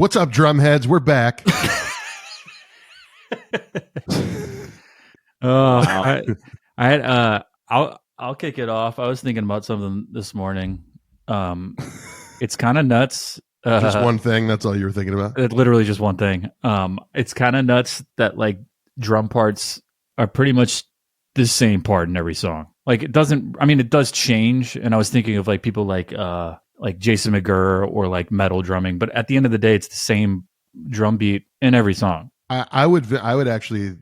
What's up, drumheads? We're back. I had I'll kick it off. I was thinking about something this morning. It's kind of nuts. Just one thing. That's all you were thinking about? Literally just one thing. It's kind of nuts that like drum parts are pretty much the same part in every song. Like it does change. And I was thinking of like people like Jason McGurr or like metal drumming, but at the end of the day, it's the same drum beat in every song. I would actually,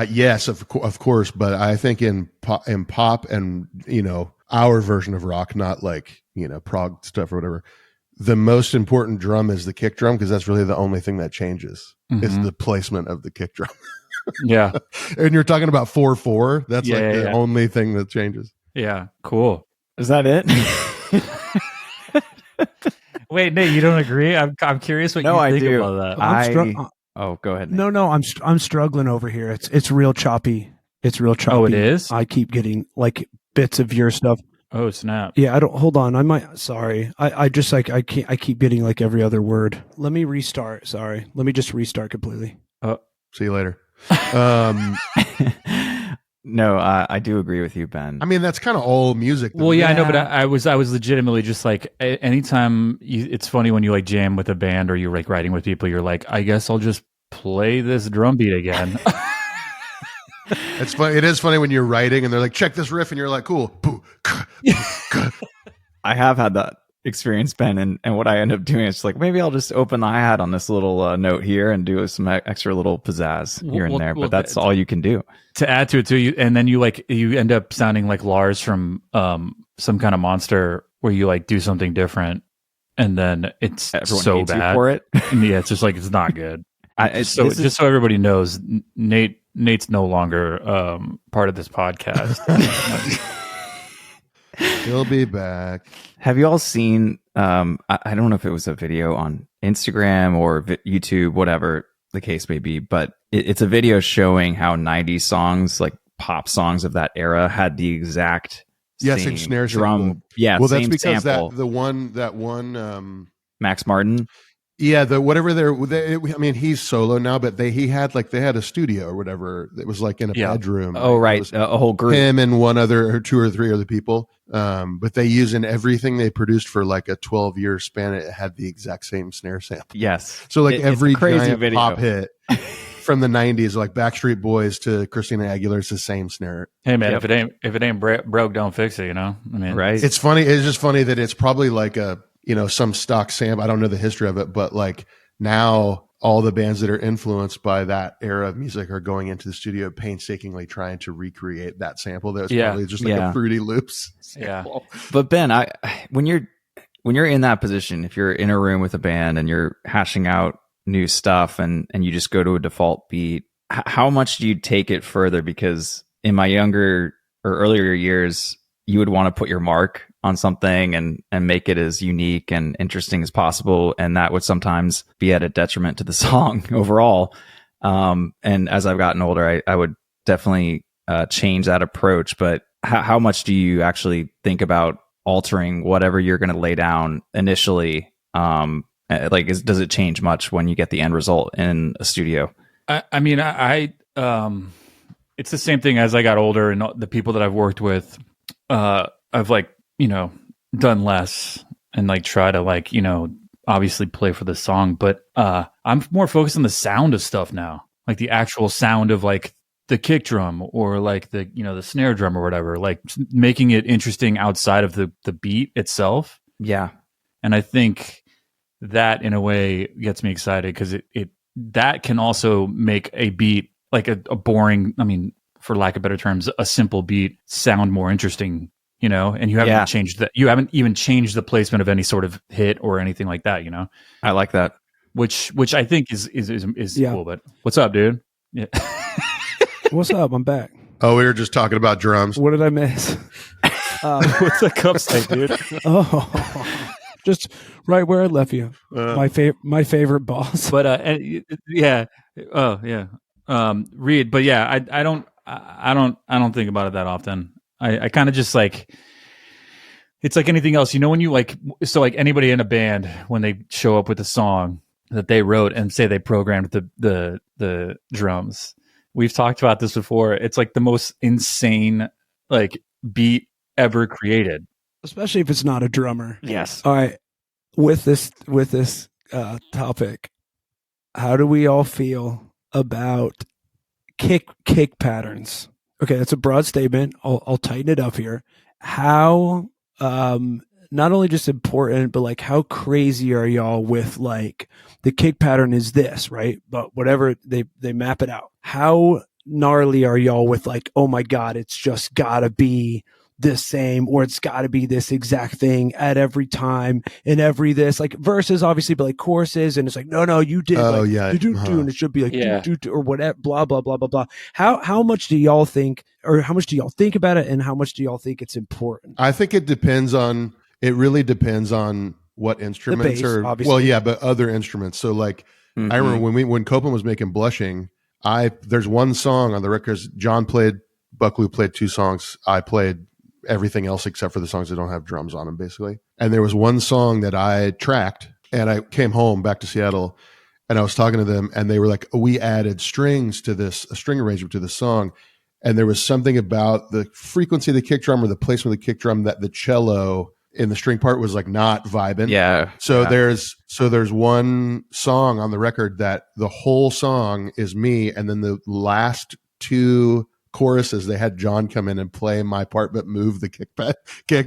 yes, of course, but I think in pop and, you know, our version of rock, not like, you know, prog stuff or whatever, the most important drum is the kick drum, because that's really the only thing that changes is the placement of the kick drum. Yeah. And you're talking about 4/4. That's the only thing that changes. Yeah. Cool. Is that it? Wait, Nate, you don't agree? I'm curious what you think about that. Oh, go ahead, Nate. No, I'm struggling over here. It's real choppy. It's real choppy. Oh, it is? I keep getting like bits of your stuff. Oh, snap. Yeah, I don't, hold on. Sorry. I just like, I keep getting like every other word. Let me restart. Sorry. Let me just restart completely. Oh, see you later. No, I do agree with you, Ben. I mean, that's kind of all music. Well, yeah, I know, but I was legitimately just like, anytime it's funny when you like jam with a band or you're like writing with people, you're like, I guess I'll just play this drum beat again. It's funny. It is funny when you're writing and they're like, check this riff, and you're like, cool. I have had that experience, Ben, and what I end up doing is like, maybe I'll just open the hi-hat on this little note here and do some extra little pizzazz here and there, but that's all you can do. To add to it too, and then you end up sounding like Lars from some kind of monster, where you like do something different, and then it's Everyone so hates bad you for it. Yeah, it's just like it's not good. So everybody knows, Nate's no longer part of this podcast. He'll be back. Have you all seen, I don't know if it was a video on Instagram or YouTube, whatever the case may be, but it's a video showing how 90s songs, like pop songs of that era, had the exact same snare drum. Sample. Yeah, well, same that's because sample. that one Max Martin. Yeah, I mean, he's solo now, but they had a studio or whatever. It was like in a bedroom. Oh, right, a whole group. Him and one other, or two or three other people. But they use in everything they produced for like a 12-year span. It had the exact same snare sample. Yes. So like every crazy giant video. pop hit from the 90s, like Backstreet Boys to Christina Aguilera, it's the same snare. Hey man, if it ain't broke, don't fix it. You know, I mean, right? It's funny. It's just funny that it's probably like some stock sample. I don't know the history of it, but like now all the bands that are influenced by that era of music are going into the studio painstakingly trying to recreate that sample. That was probably just like a Fruity Loops sample. Yeah. But Ben, when you're in that position, if you're in a room with a band and you're hashing out new stuff and you just go to a default beat, how much do you take it further? Because in my younger or earlier years, you would want to put your mark on something and make it as unique and interesting as possible. And that would sometimes be at a detriment to the song overall. And as I've gotten older, I would definitely change that approach. But how much do you actually think about altering whatever you're going to lay down initially? Does it change much when you get the end result in a studio? I mean, it's the same thing as I got older, and the people that I've worked with, I've like, done less and like try to like, obviously play for the song, but I'm more focused on the sound of stuff now, like the actual sound of like the kick drum or like the snare drum or whatever, like making it interesting outside of the beat itself. Yeah. And I think that in a way gets me excited, because it that can also make a beat, like a boring, I mean, for lack of better terms, a simple beat sound more interesting, and you haven't changed that. You haven't even changed the placement of any sort of hit or anything like that, I like that. Which I think is cool. But what's up, dude? Yeah. What's up? I'm back. Oh, we were just talking about drums. What did I miss? What's the cup say, dude? Oh, just right where I left you. My favorite boss. But yeah. Oh yeah. Reed. But yeah, I don't think about it that often. I kind of just like, it's like anything else, when you like, so like anybody in a band, when they show up with a song, that they wrote and say they programmed the drums. We've talked about this before. It's like the most insane like beat ever created, especially if it's not a drummer. Yes. All right. With this topic, how do we all feel about kick patterns? Okay, that's a broad statement. I'll tighten it up here. How not only just important, but like how crazy are y'all with like the kick pattern is this, right? But whatever they map it out. How gnarly are y'all with like, oh my God, it's just gotta be the same, or it's gotta be this exact thing at every time in every this, like verses obviously, but like choruses, and it's like, no, you did and it should be like or whatever, blah blah blah blah blah. How much do y'all think, or how much do y'all think about it, and how much do y'all think it's important? I think it really depends on what instruments bass, are. obviously. Well, yeah, but other instruments. So like, I remember when Copeland was making Blushing, there's one song on the record. Buckley played 2 songs. I played everything else except for the songs that don't have drums on them, basically. And there was one song that I tracked, and I came home back to Seattle, and I was talking to them, and they were like, we added strings to a string arrangement to the song. And there was something about the frequency of the kick drum or the placement of the kick drum that the cello in the string part was like not vibing. Yeah. So there's one song on the record that the whole song is me, and then the last 2 choruses they had John come in and play my part but move the kick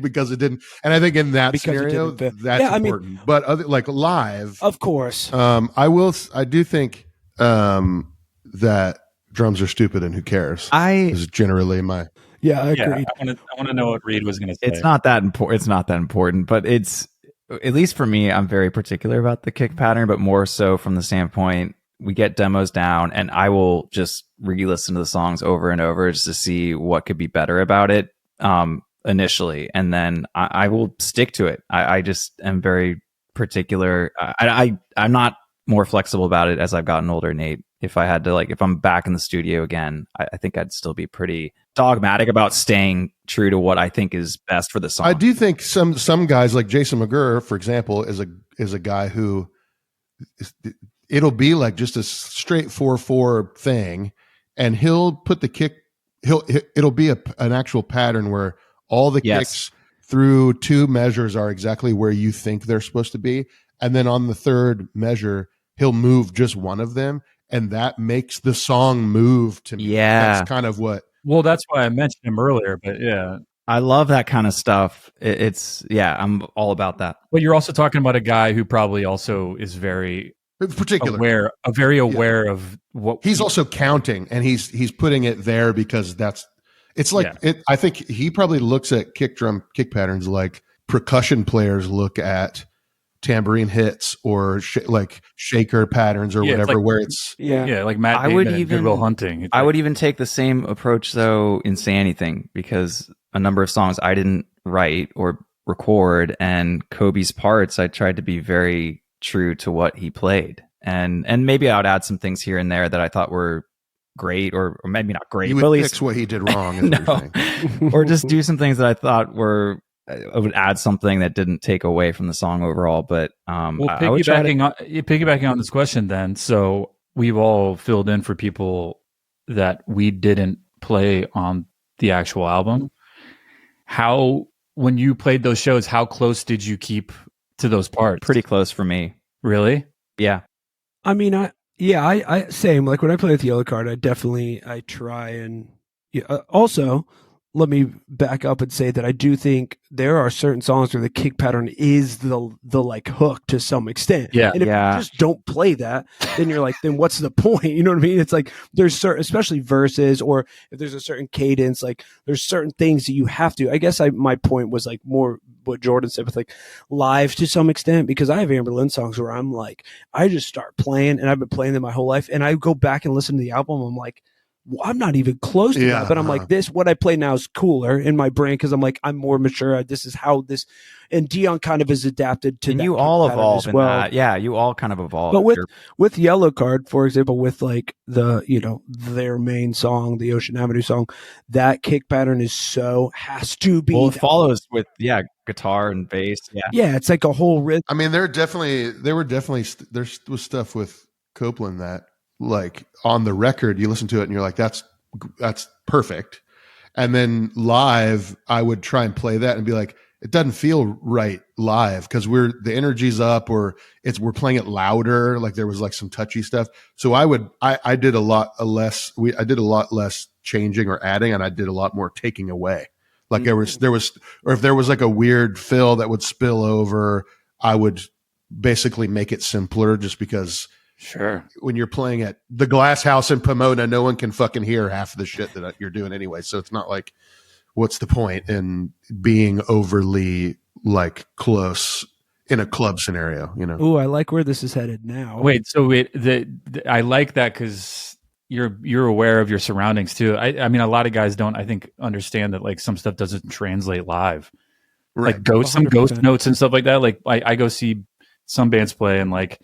because it didn't. And I think in that scenario that's important. But other, like live, of course, I do think that drums are stupid and who cares is generally my I agree. I want to know what Reed was going to say. It's not that important, but it's, at least for me, I'm very particular about the kick pattern, but more so from the standpoint, we get demos down and I will just re-listen to the songs over and over just to see what could be better about it initially. And then I will stick to it. I just am very particular. I'm not more flexible about it as I've gotten older, Nate. If I had to, like, if I'm back in the studio again, I think I'd still be pretty dogmatic about staying true to what I think is best for the song. I do think some guys like Jason McGurr, for example, is a guy who it'll be like just a straight 4/4 thing, and he'll put the kick. It'll be an actual pattern where all the kicks through 2 measures are exactly where you think they're supposed to be, and then on the 3rd measure, he'll move just one of them. And that makes the song move to me. Yeah. That's kind of what. Well, that's why I mentioned him earlier, but yeah. I love that kind of stuff. I'm all about that. But you're also talking about a guy who probably also is very particular, aware of what he's also counting, and he's putting it there because it's like I think he probably looks at kick patterns like percussion players look at tambourine hits or like shaker patterns or whatever, like, where it's like Matt Damon and Good Will Hunting. I would even take the same approach though in Say Anything, because a number of songs I didn't write or record, and Kobe's parts I tried to be very true to what he played, and maybe I would add some things here and there that I thought were great or maybe not great. You would fix what he did wrong, or just do some things that I thought I would add something that didn't take away from the song overall. But piggybacking on this question then, so we've all filled in for people that we didn't play on the actual album. When you played those shows, how close did you keep to those parts? Pretty close for me. Really? Yeah. I mean, I same. Like when I play with Yellow Card, I try and also, let me back up and say that I do think there are certain songs where the kick pattern is the like hook to some extent. Yeah. And if you just don't play that, then you're like, then what's the point? You know what I mean? It's like there's certain, especially verses, or if there's a certain cadence, like there's certain things that you have to. I guess my point was like more what Jordan said with like live to some extent, because I have Amber Lynn songs where I'm like, I just start playing and I've been playing them my whole life, and I go back and listen to the album. I'm like, I'm not even close to Yeah, that. But I'm like, what I play now is cooler in my brain because I'm like, I'm more mature. This is how this, and Dion kind of is adapted to And that you kick all pattern evolve as in well. that. Yeah, you all kind of evolve. But with Yellow Card, for example, with like their main song, the Ocean Avenue song, that kick pattern has to be. Well, it follows with guitar and bass. Yeah, it's like a whole rhythm. I mean, there was stuff with Copeland that, like, on the record, you listen to it and you're like, that's perfect. And then live, I would try and play that and be like, it doesn't feel right live because the energy's up, or we're playing it louder. Like there was like some touchy stuff. So I did a lot less changing or adding, and I did a lot more taking away. Like there was, or if there was like a weird fill that would spill over, I would basically make it simpler, just because Sure. when you're playing at the Glass House in Pomona, no one can fucking hear half of the shit that you're doing anyway. So it's not like, what's the point in being overly like close in a club scenario, you know? Oh, I like where this is headed now. Wait, so I like that because you're aware of your surroundings too. I mean, a lot of guys don't, I think, understand that like some stuff doesn't translate live. Right. Like some ghost 100%. notes and stuff like that. Like I go see some bands play, and like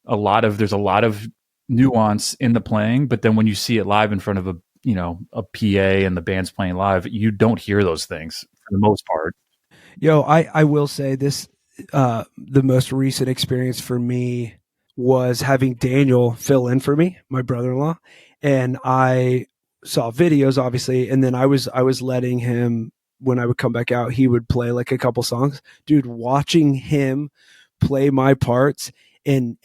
there's a lot of nuance in the playing, but then when you see it live in front of a PA and the band's playing live, you don't hear those things for the most part. Yo, I will say this, the most recent experience for me was having Daniel fill in for me, my brother-in-law, and I saw videos obviously, and then I was letting him, when I would come back out, he would play like a couple songs. Dude, watching him play my parts and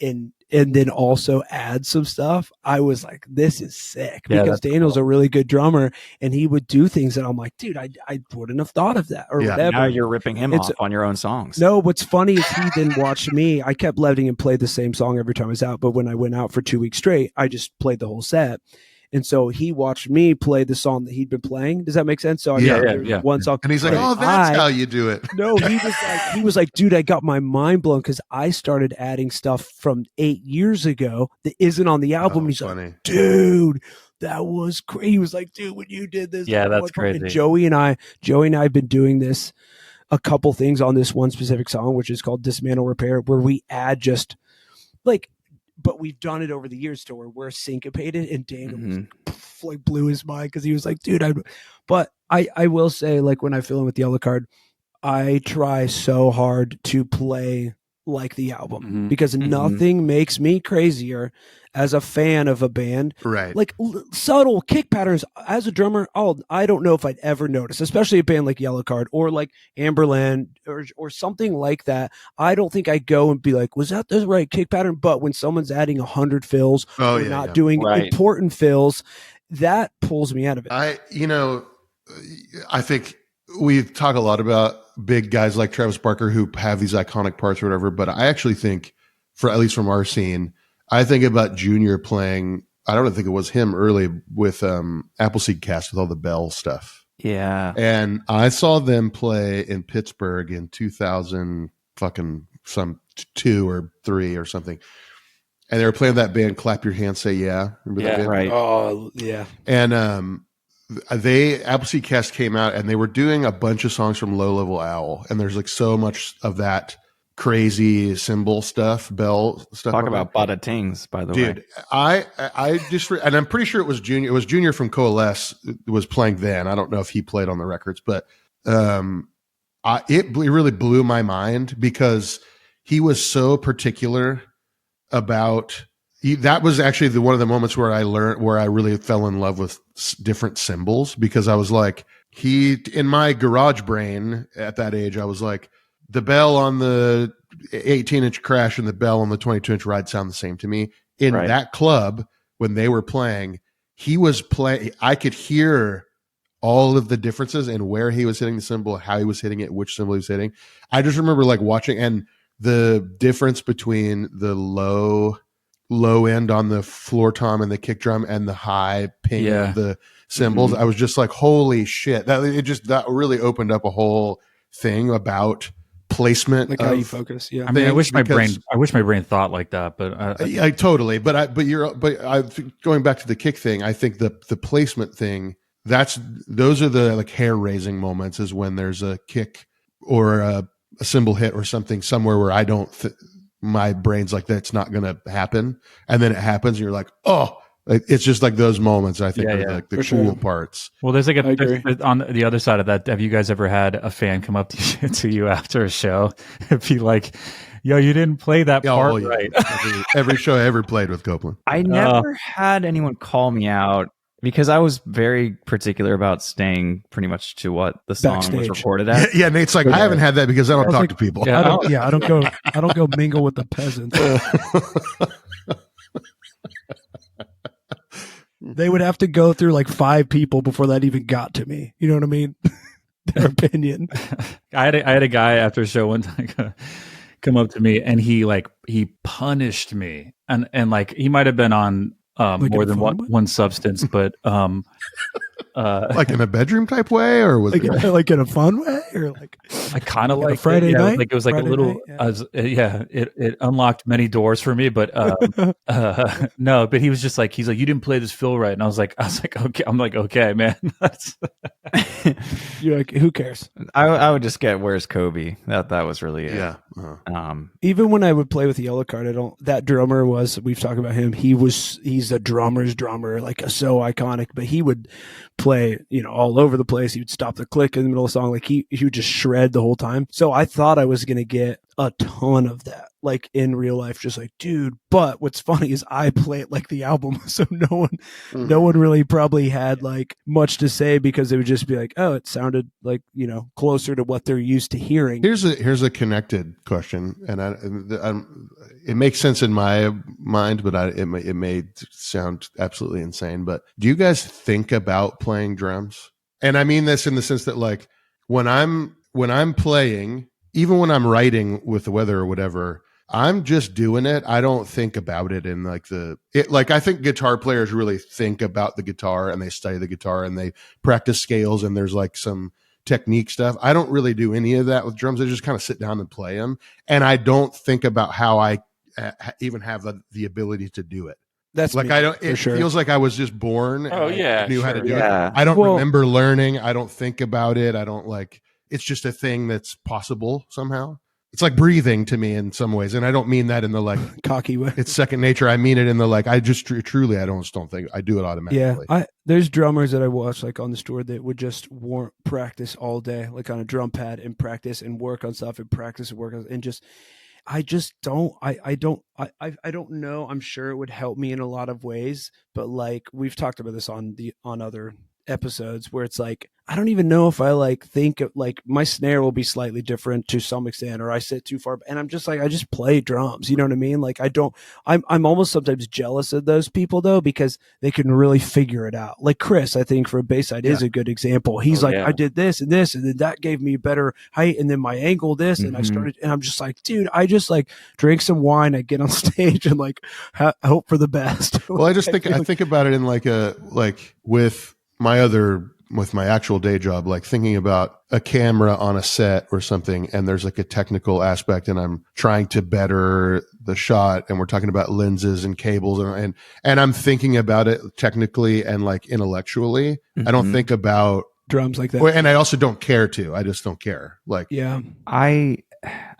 then also add some stuff, I was like, this is sick, because Daniel's a really good drummer, and he would do things that I'm like, dude, I wouldn't have thought of that, or whatever. Now you're ripping him off on your own songs. No, what's funny is he then watched me. I kept letting him play the same song every time I was out, but when I went out for 2 weeks straight, I just played the whole set. And so he watched me play the song that he'd been playing. Does that make sense? So one song, and he's like, "Oh, that's how you do it." No, he was like, "Dude, I got my mind blown because I started adding stuff from 8 years ago that isn't on the album." He's funny. like, "Dude, that was crazy." He was like, "Dude, when you did this, that's crazy." And Joey and I have been doing this, a couple things on this one specific song, which is called "Dismantle Repair," where we add just like. But we've done it over the years to where we're syncopated, and Daniel was like blew his mind because he was like, dude, but I will say, like, when I fill in with Yellow Card, I try so hard to play like the album, because nothing makes me crazier as a fan of a band, right? Like subtle kick patterns. As a drummer, I don't know if I'd ever notice, especially a band like Yellow Card or like Amberland or something like that. I don't think I go and be like, was that the right kick pattern? But when someone's adding 100 fills or not doing important fills, that pulls me out of it. I think we talk a lot about big guys like Travis Barker who have these iconic parts or whatever, but I actually think, at least from our scene, I think about Junior playing, I don't think it was him early with Appleseed Cast with all the Bell stuff. Yeah. And I saw them play in Pittsburgh in 2000 fucking some 2 or 3 or something. And they were playing that band Clap Your Hands, Say Yeah. Remember that band? Right. Oh, yeah. And Appleseed Cast came out and they were doing a bunch of songs from Low Level Owl. And there's like so much of that crazy cymbal stuff, bell stuff. Talk about bada tings, by the way. Dude, I just, and I'm pretty sure it was Junior. It was Junior from Coalesce was playing then. I don't know if he played on the records, but it really blew my mind because he was so particular about. That was actually one of the moments where I really fell in love with different cymbals, because I was like, in my garage brain at that age, I was like, the bell on the 18-inch Crash and the bell on the 22-inch Ride sound the same to me. In that club, when they were playing, he was playing. I could hear all of the differences in where he was hitting the cymbal, how he was hitting it, which cymbal he was hitting. I just remember like watching, and the difference between the low end on the floor tom and the kick drum and the high ping of the cymbals. I was just like, holy shit. That really opened up a whole thing about placement, like how you focus. Yeah. I mean, I wish my because- brain thought like that, but I totally. But going back to the kick thing. I think the placement thing. Those are the like hair raising moments. Is when there's a kick or a cymbal hit or something somewhere where I don't. My brain's like that's not going to happen, and then it happens, and you're like, oh. It's just like those moments. I think are the cool sure. parts. Well, there's like on the other side of that. Have you guys ever had a fan come up to you after a show and be like, "Yo, you didn't play that part right"? Every show I ever played with Copeland. I never had anyone call me out because I was very particular about staying pretty much to what the song Backstage. was recorded at. Yeah, Nate's like, I haven't had that because I don't talk to people. Yeah, I don't go mingle with the peasants. They would have to go through like 5 people before that even got to me. You know what I mean? Their opinion. I had a guy after a show one time come up to me and he punished me and like he might have been on Like more in a than fun one substance, but like in a bedroom type way, or was like in a fun way, or like I kind of like Friday night. like it was like Friday a little night, it unlocked many doors for me, but no, but he was just like, he's like, you didn't play this fill right, and I was like okay, I'm like, okay, man. You're like, who cares? I would just get where's Kobe. That was really it. Yeah. Even when I would play with the yellow card, that drummer we've talked about him. He's a drummer's drummer, like so iconic, but he would play, all over the place. He would stop the click in the middle of the song. Like he would just shred the whole time. So I thought I was going to get a ton of that, like in real life, just like, dude. But what's funny is I play it like the album. So no one really probably had like much to say because it would just be like, oh, it sounded like, closer to what they're used to hearing. Here's a connected question, and it makes sense in my mind, but it may sound absolutely insane. But do you guys think about playing drums? And I mean this in the sense that like when I'm playing, even when I'm writing with the weather or whatever, I'm just doing it. I don't think about it in like I think guitar players really think about the guitar and they study the guitar and they practice scales and there's like some technique stuff. I don't really do any of that with drums. I just kind of sit down and play them. And I don't think about how I even have the ability to do it. That's like, me, it feels like I was just born. Oh, and I knew how to do it. Yeah. I don't remember learning. I don't think about it. I don't it's just a thing that's possible somehow. It's like breathing to me in some ways. And I don't mean that in the like cocky way. It's second nature. I mean it in the like, I just truly, I don't think I do it automatically. Yeah. There's drummers that I watch like on the tour that would just practice all day, like on a drum pad and practice and work on stuff and practice and work on, and just, I don't know. I'm sure it would help me in a lot of ways, but like we've talked about this on other episodes where it's like, I don't even know if I like think of like my snare will be slightly different to some extent, or I sit too far. And I'm just like, I just play drums. You know what I mean? Like I'm almost sometimes jealous of those people though, because they can really figure it out. Like Chris, I think for a bass side is a good example. He's I did this and this, and then that gave me better height. And then my angle this, and I started, and I'm just like, dude, I just like drink some wine. I get on stage and like hope for the best. Well, I just think about it in with my actual day job, like thinking about a camera on a set or something, and there's like a technical aspect and I'm trying to better the shot and we're talking about lenses and cables and I'm thinking about it technically and like intellectually. I don't think about drums like that. And I also don't care to. I just don't care. Like, yeah. I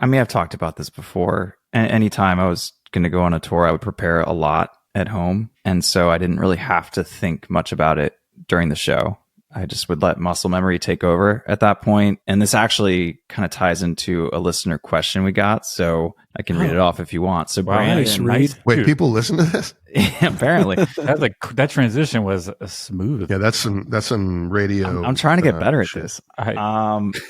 mean, I've talked about this before. Anytime I was going to go on a tour, I would prepare a lot at home. And so I didn't really have to think much about it during the show. I just would let muscle memory take over at that point. And this actually kind of ties into a listener question we got. So I can read it off if you want. So Brandon, nice. Wait, people listen to this? Apparently. That transition was smooth. Yeah, that's some radio. I'm trying to get better at this.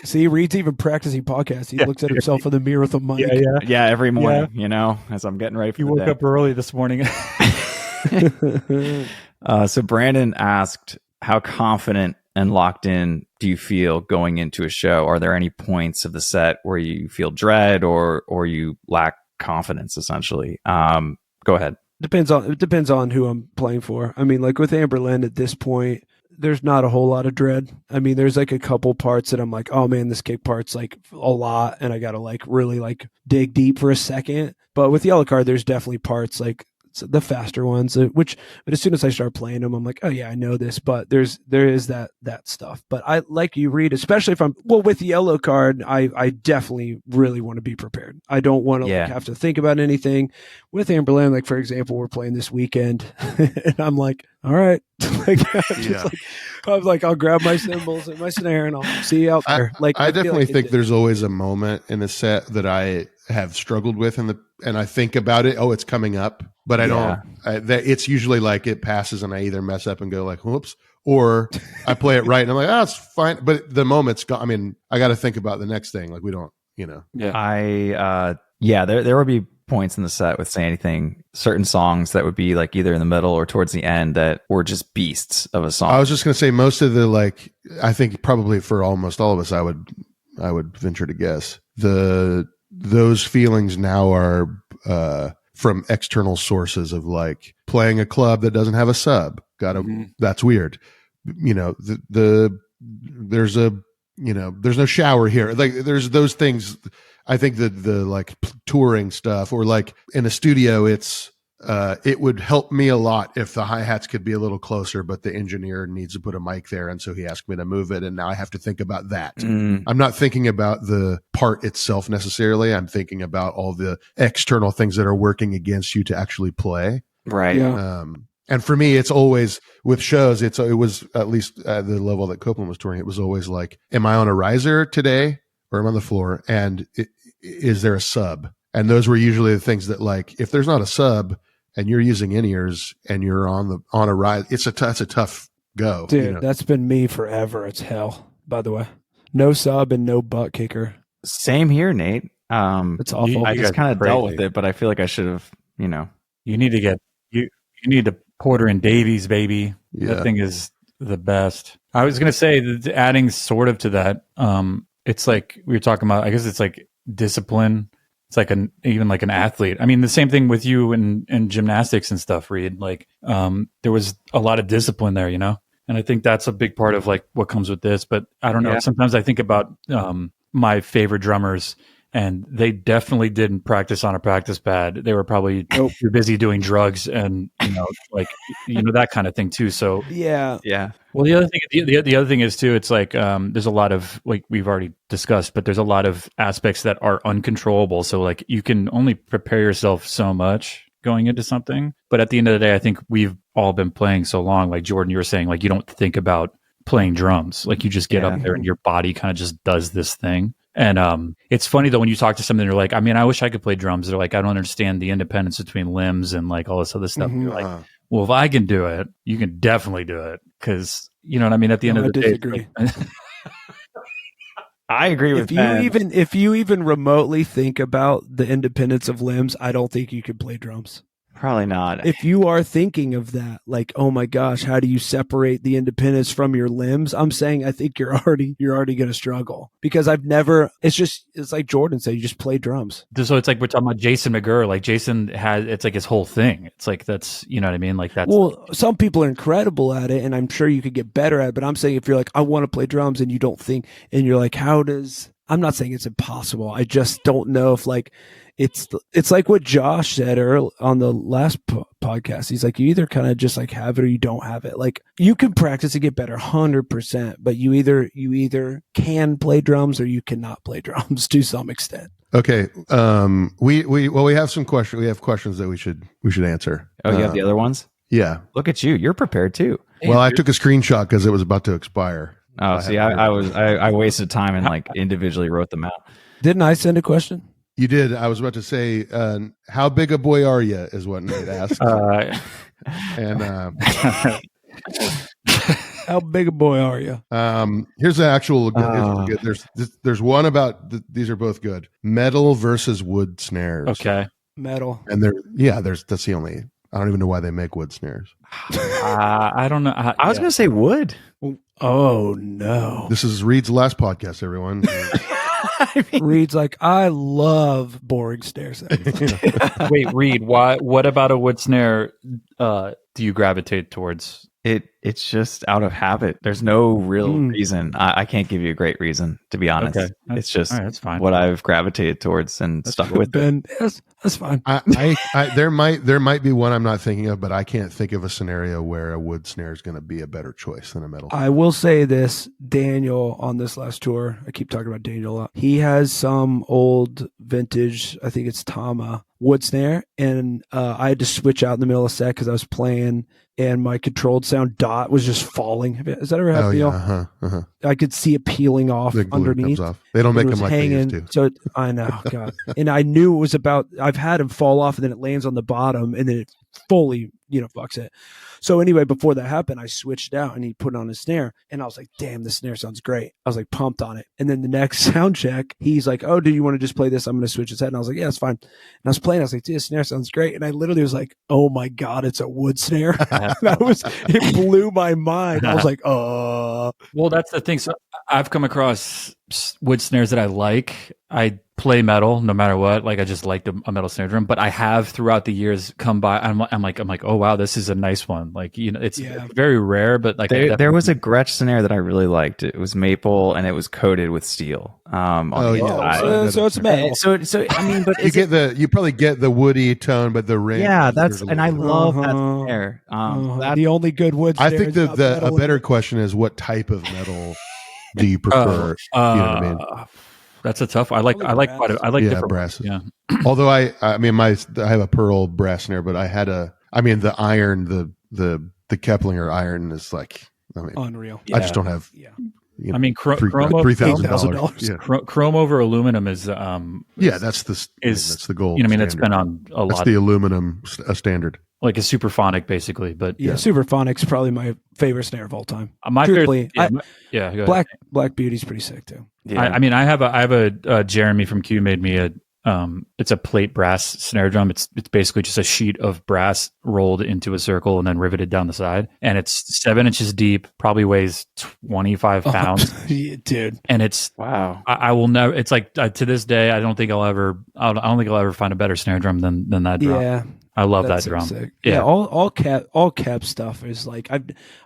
See, Reed's even practicing podcasts. He looks at himself in the mirror with a mic. Yeah, every morning, as I'm getting ready for you the woke day. up early this morning. So Brandon asked, how confident and locked in do you feel going into a show? Are there any points of the set where you feel dread or you lack confidence, essentially? Go ahead. It depends on who I'm playing for. I mean, like with Amberlyn at this point, there's not a whole lot of dread. I mean, there's like a couple parts that I'm like, oh man, this kick part's like a lot, and I gotta like really like dig deep for a second. But with Yellow Card, there's definitely parts like the faster ones, but as soon as I start playing them, I'm like, oh yeah, I know this. But there is that stuff. But I like you, Reed, especially if I'm with Yellow Card. I definitely really want to be prepared. I don't want to have to think about anything. With Amberland, like for example, we're playing this weekend, and I'm like, all right, I'll grab my cymbals and my snare, and I'll see you out there. I definitely think there's always a moment in a set that I have struggled with, and I think about it. Oh, it's coming up, but I don't. It's usually like it passes, and I either mess up and go like, "Whoops," or I play it right, and I'm like, "Oh, it's fine." But the moment's gone. I mean, I got to think about the next thing. Like we don't, Yeah. There will be points in the set with Say Anything, certain songs that would be like either in the middle or towards the end that were just beasts of a song. I was just going to say most of the I think probably for almost all of us, I would venture to guess those feelings now are from external sources of like playing a club that doesn't have a sub. That's weird. There's no shower here. Like there's those things. I think the like touring stuff or like in a studio, it would help me a lot if the hi-hats could be a little closer, but the engineer needs to put a mic there. And so he asked me to move it. And now I have to think about that. I'm not thinking about the part itself necessarily. I'm thinking about all the external things that are working against you to actually play. Right. Yeah. And for me, it's always with shows. It was at least at the level that Copeland was touring. It was always like, am I on a riser today or am I on the floor? And is there a sub? And those were usually the things that like, if there's not a sub, and you're using in-ears and you're on a ride, it's a tough go. Dude, that's been me forever. It's hell, by the way. No sub and no butt kicker. Same here, Nate. It's awful. I just kind of dealt with it, but I feel like I should have, You need to you need to Porter and Davies, baby. Yeah. That thing is the best. I was going to say, adding sort of to that, it's like we were talking about, I guess it's like discipline. It's like even like an athlete. I mean, the same thing with you in gymnastics and stuff, Reed. Like, there was a lot of discipline there, and I think that's a big part of like what comes with this. But I don't know. Yeah. Sometimes I think about my favorite drummers, and they definitely didn't practice on a practice pad. They were probably too busy doing drugs and that kind of thing too. So yeah. Well, the other thing is too. It's like there's a lot of, like we've already discussed, but there's a lot of aspects that are uncontrollable. So like you can only prepare yourself so much going into something. But at the end of the day, I think we've all been playing so long. Like Jordan, you were saying, like you don't think about playing drums. Like you just get up there and your body kind of just does this thing. And it's funny though when you talk to somebody, they're like, I mean, I wish I could play drums. They're like, I don't understand the independence between limbs and like all this other stuff. Mm-hmm. You're like, well, if I can do it, you can definitely do it. Because you know what I mean. At the end of the day, I agree with that. If you even remotely think about the independence of limbs, I don't think you could play drums. Probably not. If you are thinking of that, like, oh my gosh, how do you separate the independence from your limbs? I'm saying I think you're already going to struggle because it's like Jordan said, you just play drums. So it's like we're talking about Jason McGurr. Like Jason it's like his whole thing. It's like that's, you know what I mean? Like that's. Well, some people are incredible at it, and I'm sure you could get better at it. But I'm saying if you're like, I want to play drums, and you don't think, and you're like, I'm not saying it's impossible. I just don't know if like. It's like what Josh said on the last podcast. He's like, you either kind of just like have it or you don't have it. Like you can practice to get better 100%, but you either can play drums or you cannot play drums to some extent. Okay. We have some questions. We have questions that we should answer. Oh, you have the other ones? Yeah. Look at you. You're prepared too. Well, I took a screenshot because it was about to expire. Oh, see, I wasted time and like individually wrote them out. Didn't I send a question? You did. I was about to say, how big a boy are you is what Nate asked. And how big a boy are you? Here's the actual. There's one about these are both good. Metal versus wood snares. Okay. Metal. And that's the only. I don't even know why they make wood snares. I don't know. I was going to say wood. Oh no. This is Reed's last podcast, everyone. Reed's like, I love boring snare sounds. Wait, Reed, what about a wood snare do you gravitate towards? It It's just out of habit. There's no real Mm. reason. I can't give you a great reason, to be honest. Okay. It's just All right, that's fine. what I've gravitated towards and stuck with it. Ben, that's fine. There might be one I'm not thinking of, but I can't think of a scenario where a wood snare is going to be a better choice than a metal. I will say this, Daniel on this last tour, I keep talking about Daniel a lot. He has some old vintage, I think it's Tama wood snare, and I had to switch out in the middle of the set because I was playing and my controlled sound dot was just falling. Has that ever happened to you? I could see it peeling off The glue underneath. comes off. They don't make It was them like they used to. So I know, God. And I knew it was about, I've had him fall off and then it lands on the bottom and then it fully, fucks it. So anyway, before that happened, I switched out and he put on his snare and I was like, damn, this snare sounds great. I was like pumped on it. And then the next sound check, he's like, oh, do you want to just play this? I'm going to switch his head. And I was like, yeah, it's fine. And I was playing. I was like, dude, this snare sounds great. And I literally was like, oh my God, it's a wood snare. It blew my mind. I was like, well, that's the thing. So I've come across wood snares that I like. I play metal no matter what. Like I just like a metal snare drum, but I have throughout the years come by. I'm like, oh wow, this is a nice one. Like, it's very rare, but like there was a Gretsch snare that I really liked. It was maple and it was coated with steel. So it's metal. So I mean, but you probably get the woody tone, but the range. Yeah, and I love that snare. The only good wood snare. I think a better question is what type of metal do you prefer? You know what I mean? That's a tough. I like different brasses. Yeah. Although I have a pearl brass snare, but the iron, the Keplinger iron is like, unreal. I just don't have. Yeah. Chrome $3,000. Chrome over aluminum is that's the gold. That's been on a lot. That's the aluminum standard. Like a superphonic, basically, but Superphonic's probably my favorite snare of all time. My Truthfully, favorite, Black Beauty's pretty sick too. Yeah. I have a Jeremy from Q made me it's a plate brass snare drum. It's basically just a sheet of brass rolled into a circle and then riveted down the side, and it's 7 inches deep, probably weighs 25 pounds, dude. And it's wow. I will never. It's like to this day, I don't think I'll ever find a better snare drum than that drum. Yeah. I love that drum. Sick. Yeah, all cap stuff is like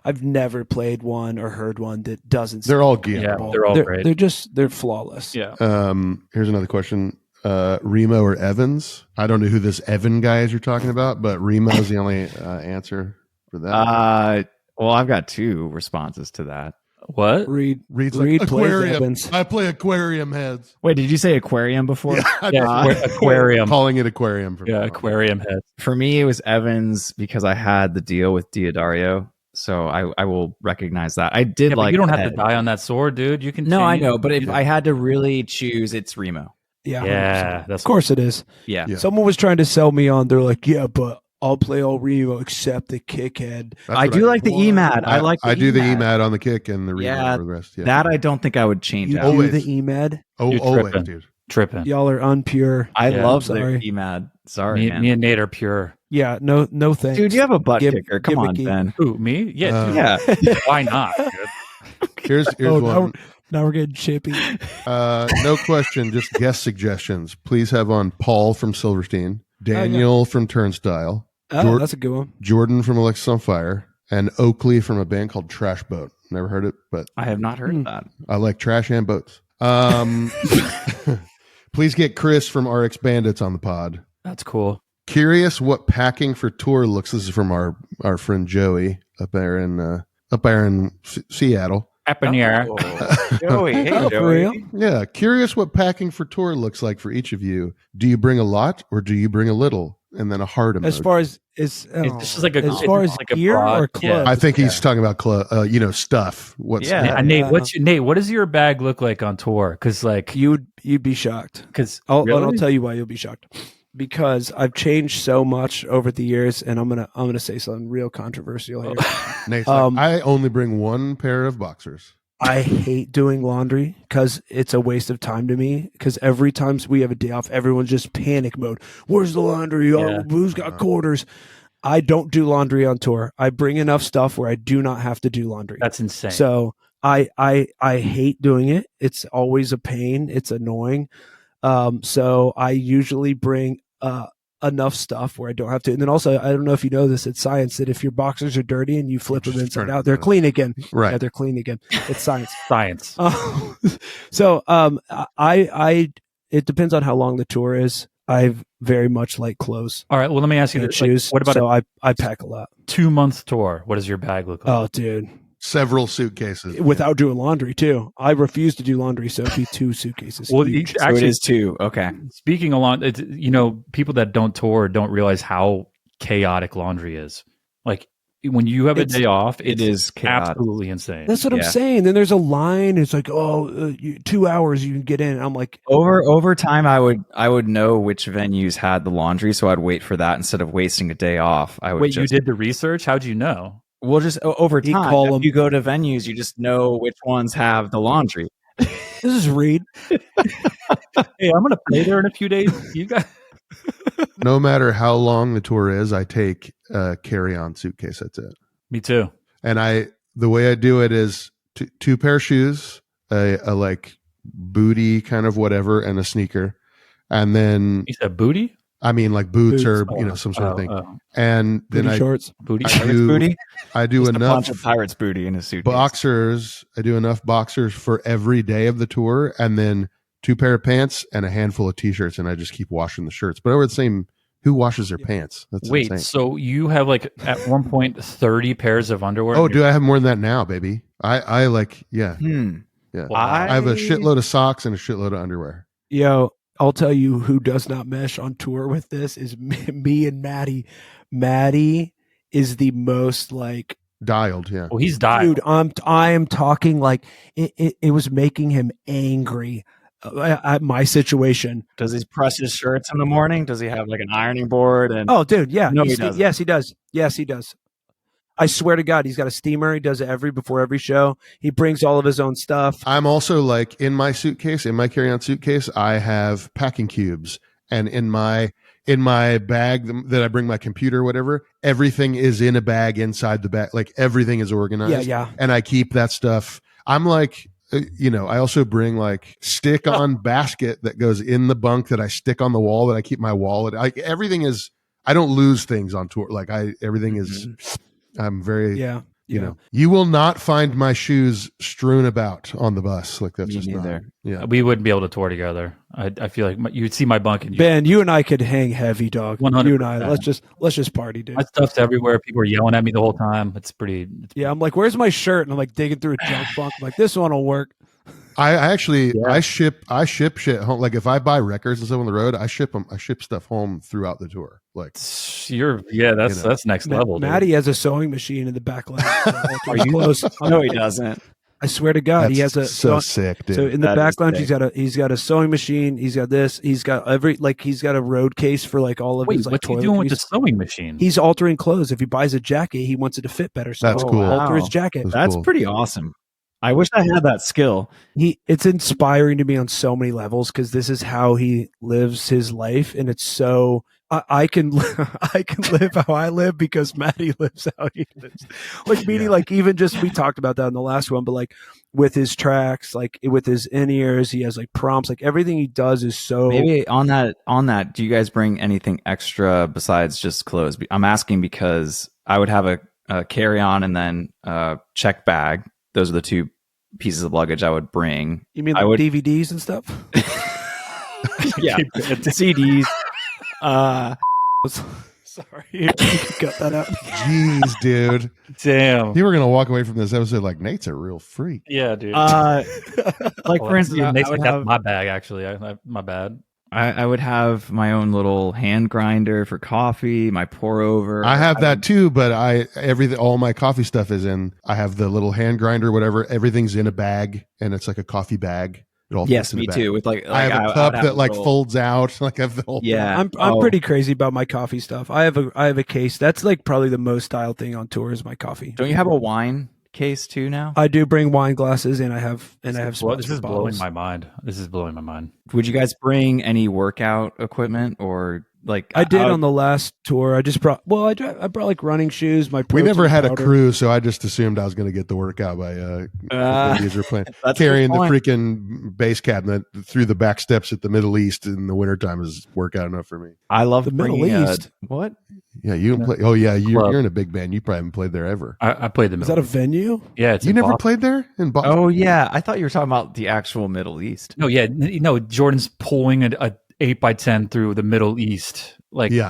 I've never played one or heard one that doesn't. They're all good. Yeah, they're all great. They're flawless. Yeah. Here's another question. Remo or Evans? I don't know who this Evan guy is you're talking about, but Remo is the only answer for that. Well, I've got 2 responses to that. What? Reed plays aquarium. Evans. I play aquarium heads. Wait, did you say aquarium before? Aquarium. Calling it aquarium. Aquarium heads. For me, it was Evans because I had the deal with Diodario. So I will recognize that. I did like. You don't have to die on that sword, dude. You can. No, I know, but if I had to really choose, it's Remo. Yeah, of course it is. Yeah. Someone was trying to sell me on. They're like, yeah, but I'll play all Remo except the kick head. I do like the EMAD. I do the EMAD on the kick and the Remo for the rest. Yeah. That I don't think I would change. You do the EMAD? Always, dude. Tripping. Y'all are unpure. I love the EMAD. Sorry, me and Nate are pure. Yeah, no thanks. Dude, you have a butt kicker. Come on, Ben. Who, me? Yeah, yeah. Why not? Here's one. Now we're getting chippy. No question, just guest suggestions. Please have on Paul from Silverstein, Daniel from Turnstile, that's a good one. Jordan from Alexis on Fire, and Oakley from a band called Trash Boat. Never heard it, but I have not heard of that. I like trash and boats. Please get Chris from RX Bandits on the pod. That's cool. Curious what packing for tour looks. This is from our friend Joey up there in Seattle. Joey, hey Joey. Yeah, curious what packing for tour looks like for each of you. Do you bring a lot or do you bring a little? And then a heart emoji. As far as it's just like as far as gear or clothes. Yeah. I think he's talking about stuff. Nate, what does your bag look like on tour? Because like you'd be shocked. Because I'll tell you why you'll be shocked. Because I've changed so much over the years, and I'm gonna say something real controversial here. Nate's like, I only bring one pair of boxers. I hate doing laundry because it's a waste of time to me. Because every time we have a day off, everyone's just panic mode. Where's the laundry? Oh, who's got quarters? I don't do laundry on tour. I bring enough stuff where I do not have to do laundry. That's insane. So I hate doing it. It's always a pain. It's annoying. So I usually bring a enough stuff where I don't have to. And then also, I don't know if you know this, it's science that if your boxers are dirty and you flip them inside out, they're clean again. Right. Yeah, they're clean again. It's science. Science. So it depends on how long the tour is. I very much like clothes. All right. Well, let me ask you And this. shoes. What about so I pack a lot. 2-month tour? What does your bag look like? Oh, dude. Several suitcases Without doing laundry too. I refuse to do laundry, so it'd be 2 suitcases. Well, Huge. So it is 2. Okay. Speaking of laundry, people that don't tour don't realize how chaotic laundry is. Like when you have a day off, it is chaotic. Absolutely insane. That's what I'm saying. Then there's a line. It's like, 2 hours you can get in. And I'm like, over time, I would know which venues had the laundry, so I'd wait for that instead of wasting a day off. I would. Wait, you did the research? How'd you know? Well, just over You time, call if 'em- you go to venues, you just know which ones have the laundry. this is Reed. Hey, I'm gonna play there in a few days. You guys. No matter how long the tour is, I take a carry-on suitcase. That's it. Me too. And the way I do it is 2 pair of shoes, a like booty kind of whatever, and a sneaker. And then You said booty? I mean like boots or Oh, some sort of thing. oh. And then Booty shorts. Booty. I Pirate's do booty. I do Just a enough bunch of pirate's booty in a suitcase. boxers. I do enough boxers for every day of the tour, and then 2 pair of pants and a handful of t-shirts, and I just keep washing the shirts. But over the same, who washes their pants? That's Wait, insane. so you have like at one point 30 pairs of underwear? Oh, do I have more than that now, baby? I like, yeah. Wow. I have a shitload of socks and a shitload of underwear. Yo, I'll tell you who does not mesh on tour with this is me and Maddie. Maddie is the most like Dialed, yeah. Well, he's dialed. dude. I am talking like it was making him angry at my situation. Does he press his shirts in the morning? Does he have like an ironing board? And Oh, dude, yeah. No, he doesn't. Yes, he does. Yes, he does. I swear to God, he's got a steamer. He does it before every show. He brings all of his own stuff. I'm also like in my suitcase, in my carry-on suitcase, I have packing cubes, and in my bag that I bring my computer or whatever, everything is in a bag inside the bag. Like everything is organized. Yeah. And I keep that stuff. I'm like, I also bring like stick-on basket that goes in the bunk that I stick on the wall that I keep my wallet. Like everything is. I don't lose things on tour. Like everything is. I'm very. Yeah. You will not find my shoes strewn about on the bus. Like that's Me just neither. not. Yeah. We wouldn't be able to tour together. I feel like you'd see my bunk and Ben, you and I could hang heavy, dog. 100%. You and I, let's just party, dude. my stuff's everywhere. People are yelling at me the whole time. It's pretty. Yeah, I'm like, where's my shirt? And I'm like digging through a junk bunk. I'm like, this one will work. I actually Yeah. I ship shit home. Like if I buy records and stuff on the road, I ship stuff home throughout the tour. Like That's next level. Dude. Maddie has a sewing machine in the back lane. Are you close? No, he doesn't. I swear to God, he has a so sick, dude. So in the That back is lounge, sick. he's got a sewing machine. He's got this. He's got he's got a road case for like all of Wait, his like what's he toiletries. doing with the sewing machine? He's altering clothes. If he buys a jacket, he wants it to fit better. So That's he'll cool. alter his Wow. jacket. That's cool. pretty awesome. I wish I had that skill. It's inspiring to me on so many levels because this is how he lives his life, and it's so I can live how I live because Maddie lives how he lives. Like meaning, like even just we talked about that in the last one, but like with his tracks, like with his in ears, he has like prompts. Like everything he does is so. Maybe on that, do you guys bring anything extra besides just clothes? I'm asking because I would have a carry on and then a check bag. Those are the 2 pieces of luggage I would bring. You mean I like would- DVDs and stuff? Yeah, CDs. Sorry, you can cut that out. Jeez, dude. Damn. You were gonna walk away from this episode like Nate's a real freak. Yeah, dude. Like Oh, for instance, Nate's I like, would that's have my bag. Actually, my bad. I would have my own little hand grinder for coffee, my pour over. I have that too, but all my coffee stuff is in. I have the little hand grinder, whatever. Everything's in a bag, and it's like a coffee bag. It all Yes, fits in me a bag. too. With like I have a would cup have that like little- folds out. Like I have the whole thing. Yeah, I'm pretty crazy about my coffee stuff. I have a case. That's like probably the most styled thing on tour is my coffee. Don't you have a wine case too now? I do bring wine glasses and I have This is blowing bottles. my mind. This is blowing my mind. Would you guys bring any workout equipment or Like I did on the last tour. I just brought. Well, I brought like running shoes. My We never protein had a powder. crew, so I just assumed I was going to get the workout by these are playing That's carrying a the good point. freaking bass cabinet through the back steps at the Middle East in the wintertime is workout enough for me. I love The Middle bringing East. what? Yeah, you can play. Oh yeah, Club. you're in a big band. You probably haven't played there ever. I played the Is middle. that a venue? Yeah, it's You in never Boston. played there in Boston? Oh yeah, I thought you were talking about the actual Middle East. No, yeah, no. Jordan's pulling a 8x10 through the Middle East. Like, Yeah.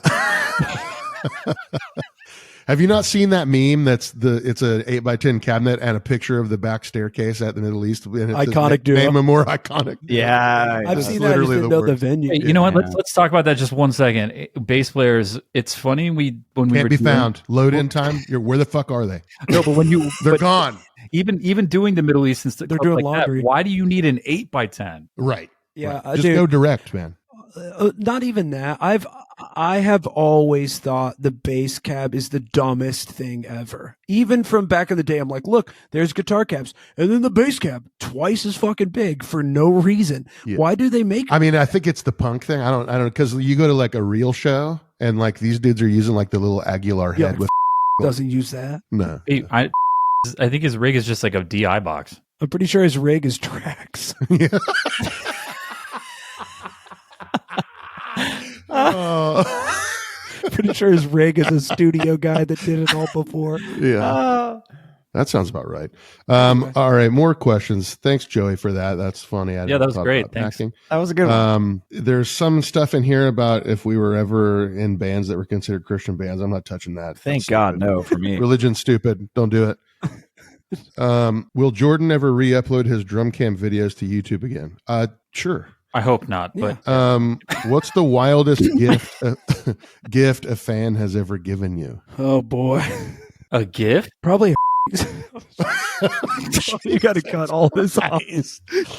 Have you not seen that meme? It's a 8x10 cabinet and a picture of the back staircase at the Middle East. And it says, Iconic duo. Name a more iconic. Yeah, I've It's seen that. I just literally didn't the know the worst. venue. hey, you know what? Yeah. Let's talk about that just 1 second. Bass players, it's funny when we Can't were be doing- found. Load in time. Where the fuck are they? No, but when you They're but gone. even doing the Middle East and stuff They're doing like laundry. that, why do you need an 8x10? Right. Yeah, Right. Just dude. go direct, man. Not even that. I have always thought the bass cab is the dumbest thing ever. Even from back in the day, I'm like, look, there's guitar cabs, and then the bass cab twice as fucking big for no reason. Yeah. Why do they make? I mean, I think it's the punk thing. I don't, because you go to like a real show and like these dudes are using like the little Aguilar Yeah, head with doesn't use that? no. Hey, I think his rig is just like a DI box. I'm pretty sure his rig is tracks. Yeah. Oh. Pretty sure his rig is a studio guy that did it all before. Yeah. That sounds about right. All right, more questions. Thanks, Joey, for that. That's funny. I Yeah, didn't that was talk great. about Thanks. packing. that was a good one. There's some stuff in here about if we were ever in bands that were considered Christian bands. I'm not touching that. Thank That's God, stupid. no, for me. Religion's stupid. Don't do it. Will Jordan ever re-upload his drum cam videos to YouTube again? Sure. I hope not, but What's the wildest gift a fan has ever given you? Oh boy, a gift? probably. You got to cut all this off.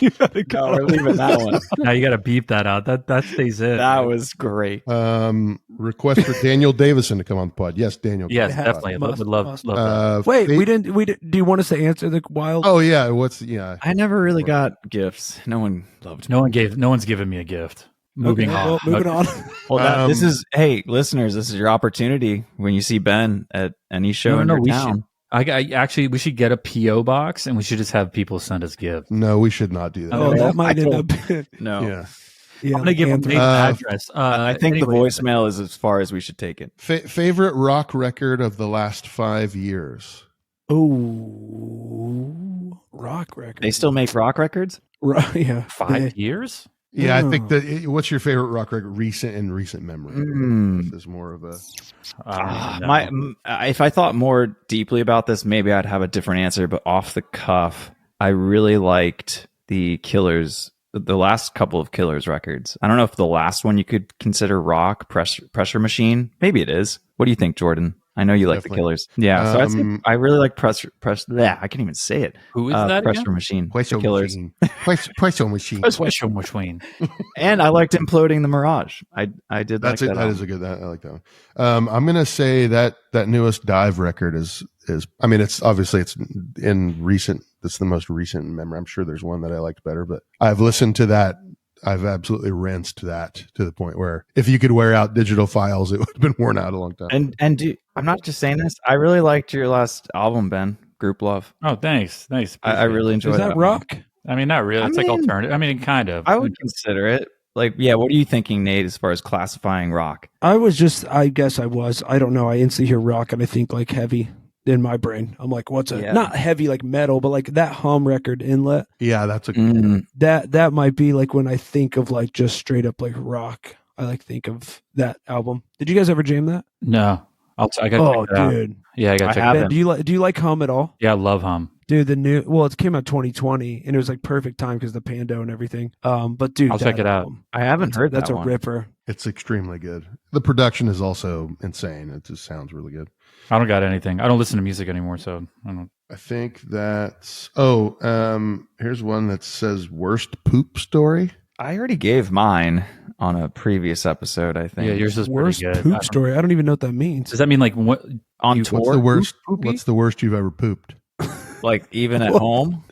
You got to No, cut. we're leaving that one. Now you got to beep that out. That stays in. That was great. Request for Daniel Davison to come on the pod. Yes, Daniel. Yes, Yeah, definitely. I must- would love must. that. Wait, Fate- we didn't. Do you want us to answer the wild? Oh yeah, yeah. I never really got gifts. No one loved me. No one's given me a gift. Moving Okay, on. well, moving on. Well, this is hey, listeners, this is your opportunity when you see Ben at any show in your we town. should. Actually, we should get a PO box and we should just have people send us gifts. No, we should not do that. Oh, no, that might I end told- up. No, Yeah. Yeah, I'm gonna give them Anthony. the address. I think the anyway, voicemail is as far as we should take it. Favorite rock record of the last 5 years? Oh, rock record. They still make rock records. Yeah, 5 years. Yeah, I think Oh. that. What's your favorite rock record in recent memory? Mm. If there's more of a. If I thought more deeply about this, maybe I'd have a different answer. But off the cuff, I really liked the Killers, the last couple of Killers records. I don't know if the last one you could consider rock. Pressure Machine, maybe it is. What do you think, Jordan? I know you like Definitely. the Killers. Yeah, so I'd say I really like Pressure. Yeah, I can't even say it. Who is that Pressure again? Machine. Pressure The Killers. Machine. Pressure Machine. Special between. And I liked Imploding the Mirage. I did That's like it. that. That is a good. I like that one. I'm gonna say that newest Dive record is. I mean, it's obviously it's in recent. It's the most recent memory. I'm sure there's one that I liked better, but I've listened to that. I've absolutely rinsed that to the point where if you could wear out digital files, it would have been worn out a long time. And I'm not just saying this. I really liked your last album, Ben. Group Love. Oh, thanks. I really enjoyed Is that one. rock? I mean, not really. It's like mean, alternative. I mean, kind of. I would consider it. Like, yeah, what are you thinking, Nate, as far as classifying rock? I guess I was. I don't know. I instantly hear rock and I think like heavy in my brain. I'm like, what's Yeah. not heavy like metal, but like that hum record Inlet. Yeah, that's a. That might be like when I think of like just straight up like rock. I like think of that album. Did you guys ever jam that? No. I got Oh, check it out. dude. Yeah, I got I to check haven't. it out. Do you like hum at all? Yeah, I love hum. Dude, it came out 2020 and it was like perfect time because the Pando and everything. But dude, I'll check that it out. album, I haven't heard that's that a one. ripper. It's extremely good. The production is also insane. It just sounds really good. I don't got anything. I don't listen to music anymore, so I don't. I think that's. Here's one that says worst poop story. I already gave mine on a previous episode, I think. Yeah, yours is Worst pretty good. poop story. I don't even know what that means. Does that mean like what? on you- tour. What's the worst? Poopy? What's the worst you've ever pooped? Like even at home?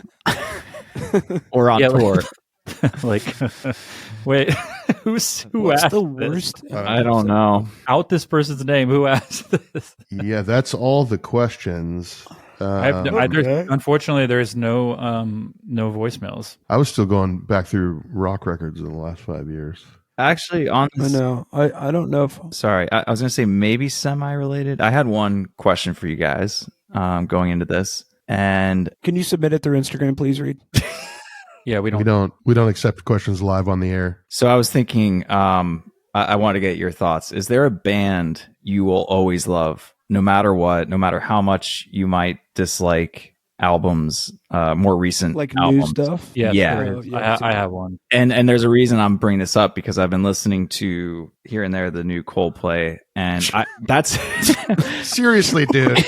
Or on Yeah, tour? like, wait. Who What's asked the this? worst? I don't know. Out this person's name. Who asked this? Yeah, that's all the questions. Okay. Unfortunately, there's no voicemails. I was still going back through rock records in the last 5 years. Actually, on I this, know. I don't know if sorry, I was going to say maybe semi-related. I had one question for you guys going into this, and can you submit it through Instagram, please, Reed? Yeah, we We don't. don't accept questions live on the air. so I was thinking, I want to get your thoughts. Is there a band you will always love, no matter what, no matter how much you might dislike albums, more recent Like albums? new stuff? Yeah, Yeah. there is. Yeah, I have one. And there's a reason I'm bringing this up because I've been listening to here and there the new Coldplay, and that's Seriously, dude.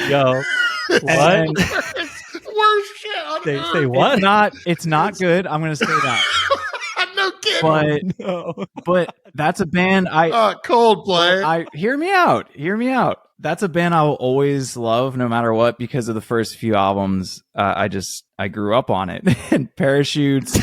Yo, And Worst shit on Say what? it's not good. I'm going to say that, No kidding. but that's a band Coldplay. I hear me out. That's a band I will always love no matter what because of the first few albums. I grew up on it. And Parachutes.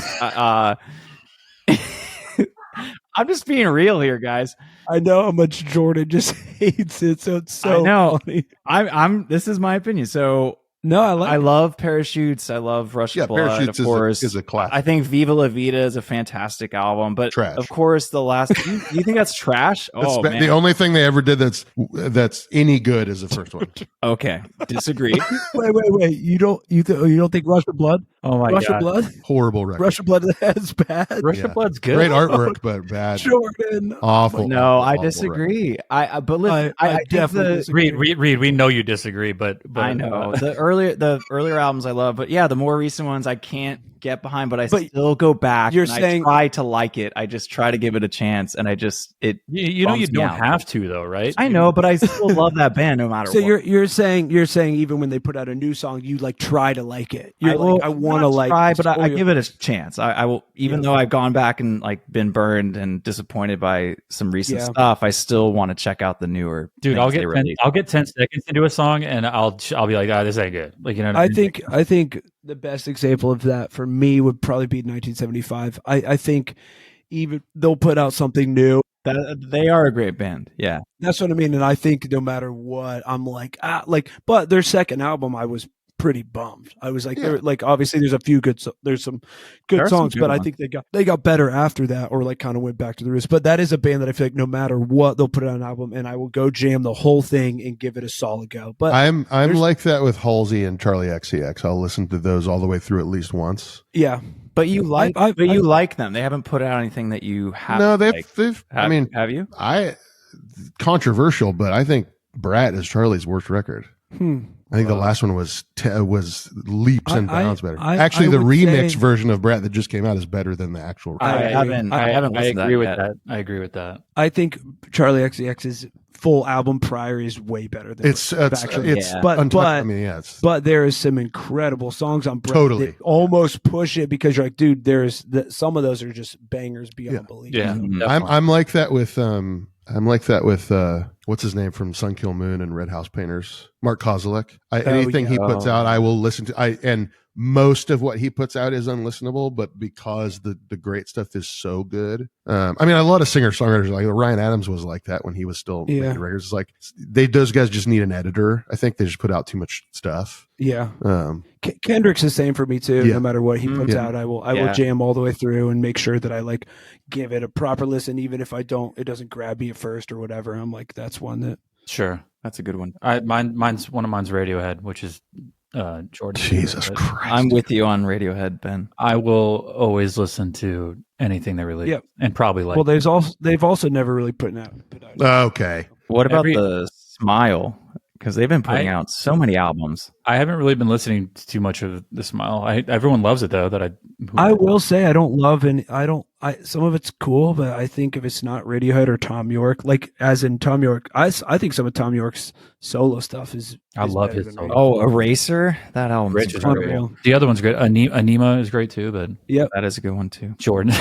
I'm just being real here, guys. I know how much Jordan just hates it, so it's so I know. funny. I'm this is my opinion. So No, I like I it. love Parachutes. I love Rush of Blood, Parachutes of course. is a classic. I think Viva La Vida is a fantastic album, but Trash. of course the last you think that's trash? That's Oh man. the only thing they ever did that's any good is the first one. Okay. Disagree. Wait. You don't think Rush of Blood? Oh my Rush of god, Blood? Horrible record. Rush of Blood is bad. Rush Yeah. of Blood's good. Great artwork, but bad. Jordan. Awful. No, awful, I awful disagree. But listen, I I think definitely disagree. Reed, we know you disagree, but I know the earlier albums I love, but yeah, the more recent ones I can't get behind, but I But still go back. you're and saying- I try to like it. I just try to give it a chance, and you know you bums me don't out. have to though, right? I know, but I still love that band no matter So what. you're saying even when they put out a new song, you like try to like it. You're I want to not like try, this, but I or give it a chance. I will, even though I've gone back and like been burned and disappointed by some recent Yeah. stuff. I still want to check out the newer. Dude, things they released. I'll get 10 seconds into a song and I'll be like, this ain't good. Like, you know what I mean? I think the best example of that for me would probably be 1975. I think even they'll put out something new. They are a great band. Yeah. That's what I mean. And I think no matter what, I'm like, but their second album, I was pretty bummed. I was like, Yeah. like, obviously there's some good There are some songs, good but I ones. think they got better after that, or like kind of went back to the roots. But that is a band that I feel like no matter what, they'll put out an album and I will go jam the whole thing and give it a solid go. But I'm there's- like that with Halsey and Charlie XCX. I'll listen to those all the way through at least once. yeah, But you like, I- you like them. They haven't put out anything that you have. No, they've. have, I mean, have you? controversial, but I think Brat is Charlie's worst record. I think the last one was leaps and bounds better. Actually, the would remix say- version of Brat that just came out is better than the actual. I haven't listened to that agree with yet. that. I agree with that. I think Charlie XCX's full album prior is way better than It's Factually. Yeah. but I mean, yeah, it's but there is some incredible songs on Brett Totally. that almost push it because you're like, dude, some of those are just bangers beyond Yeah. belief. Yeah. Mhm. definitely. I'm like that with what's his name from Sun Kill Moon and Red House Painters, Mark Kozilek. Anything he puts out, I will listen to. And most of what he puts out is unlistenable, but because the great stuff is so good. I mean, a lot of singer songwriters like Ryan Adams was like that when he was still making records. It's like those guys just need an editor. I think they just put out too much stuff. Yeah. Um, Kendrick's the same for me too. Yeah. No matter what he puts Yeah. out, I will Yeah. jam all the way through and make sure that I like give it a proper listen, even if it doesn't grab me at first or whatever. I'm like, that's one that Sure. That's a good one. Mine's Radiohead, which is Jordan. Jesus But Christ. I'm with you on Radiohead, Ben. I will always listen to anything they release. Yep. And probably like well, they've also never really put out. Okay. What about Every- the Smile? Because they've been putting I- out so many albums. I haven't really been listening to too much of the Smile. Everyone loves it though. I will say I don't love some of it's cool, but I think if it's not Radiohead or Tom York, like as in Tom York, I think some of Tom York's solo stuff is love better his than solo. Oh, Eraser. That album's Rich is incredible. Unreal. The other one's great. Anima is great too, but That is a good one too. Jordan.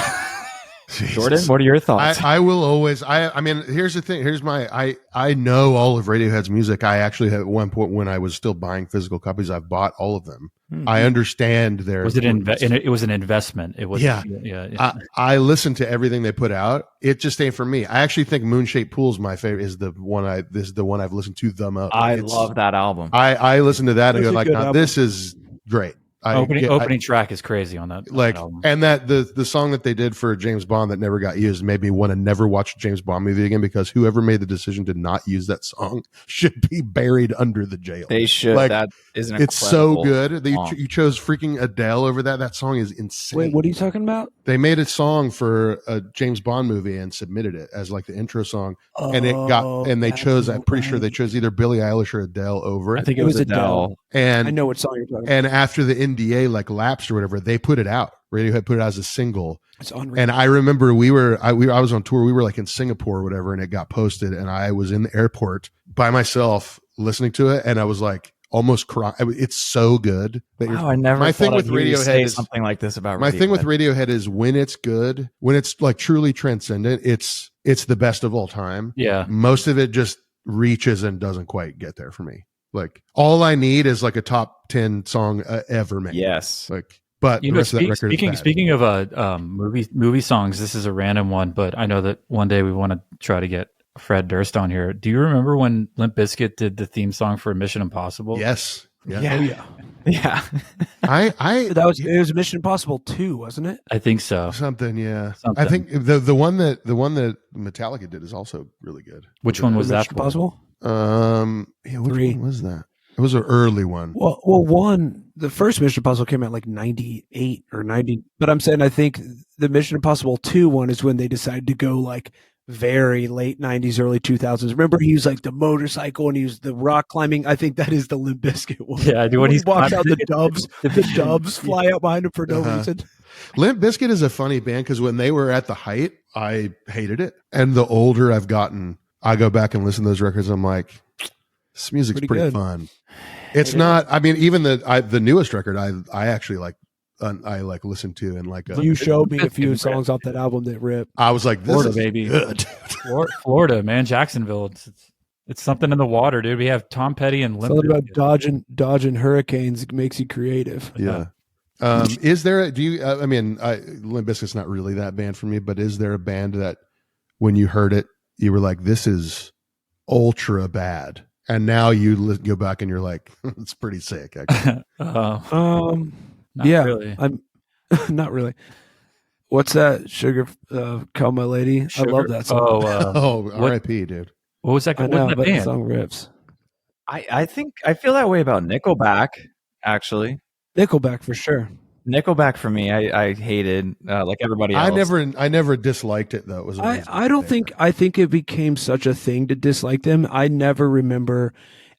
Jordan, what are your thoughts? I will always. I mean, here's the thing. Here's my. I know all of Radiohead's music. I actually at one point when I was still buying physical copies, I've bought all of them. I understand their. Was it it was an investment? It was. Yeah. I listen to everything they put out. It just ain't for me. I actually think Moonshaped Pool's my favorite. This is the one I've listened to the most. I love that album. I listen to that and That's go a like, good now, album. this is great. Opening track is crazy on that. Like, that album. and that the song that they did for James Bond that never got used made me want to never watch a James Bond movie again, because whoever made the decision to not use that song should be buried under the jail. They should. Like, that is an it's so incredible good that song. you chose freaking Adele over that. That song is insane. Wait, what are you talking about? They made a song for a James Bond movie and submitted it as like the intro song, and it got, and they chose. I'm pretty sure they chose either Billie Eilish or Adele over it. I think it was Adele. And I know what song you're talking about. and after the NDA like lapsed or whatever, they put it out. Radiohead put it out as a single. It's unreal. And I remember I was on tour. We were like in Singapore or whatever, and it got posted. And I was in the airport by myself listening to it, and I was like almost crying. It's so good. Wow, I never. My thought thing with I'd hear you Radiohead say is something like this about my Radiohead. thing with Radiohead is when it's good, when it's like truly transcendent. It's the best of all time. Yeah. Most of it just reaches and doesn't quite get there for me. Like, all I need is like a top 10 song ever made. Yes. Like, but the rest of that record is bad. Speaking of movie songs, this is a random one, but I know that one day we want to try to get Fred Durst on here. Do you remember when Limp Bizkit did the theme song for Mission Impossible? Yes. Yeah. Yeah. Yeah. It was Mission Impossible 2, wasn't it? I think so. Something, yeah. Something. I think the one that Metallica did is also really good. Which one was that? Mission Impossible? Yeah, which 3. one was that? It was an early one. Well, the first Mission Impossible came out like 98 or 90. But I'm saying I think the Mission Impossible 2 one is when they decided to go like very late 90s, early 2000s. Remember, he was like the motorcycle and he was the rock climbing. I think that is the Limp Bizkit one. Yeah, I do. When He he's walks out, the doves fly out behind him for no reason. Limp Bizkit is a funny band because when they were at the height, I hated it. And the older I've gotten, I go back and listen to those records. I'm like, this music's pretty fun. It's not. I mean, even the newest record, I actually like. I like listen to and like. You showed me a few songs off that album that rip. I was like, this Florida, is baby. good. Florida, man, Jacksonville. It's something in the water, dude. We have Tom Petty and Limp Something about Bizkit. dodging hurricanes makes you creative. Yeah. Is there? I mean, Limp Bizkit's not really that band for me, but is there a band that when you heard it, you were like, this is ultra bad, and now you go back and you're like, it's pretty sick. Actually. Not yeah, really. I'm not really. What's that? Sugar, Call My Lady. Sugar- I love that song. Oh, R.I.P. dude. What was that? I What know, was that but the band? song rips. I think I feel that way about Nickelback, actually. Nickelback for sure. Nickelback for me, I hated like everybody else. I never disliked it though. It was I don't think I think it became such a thing to dislike them. I never remember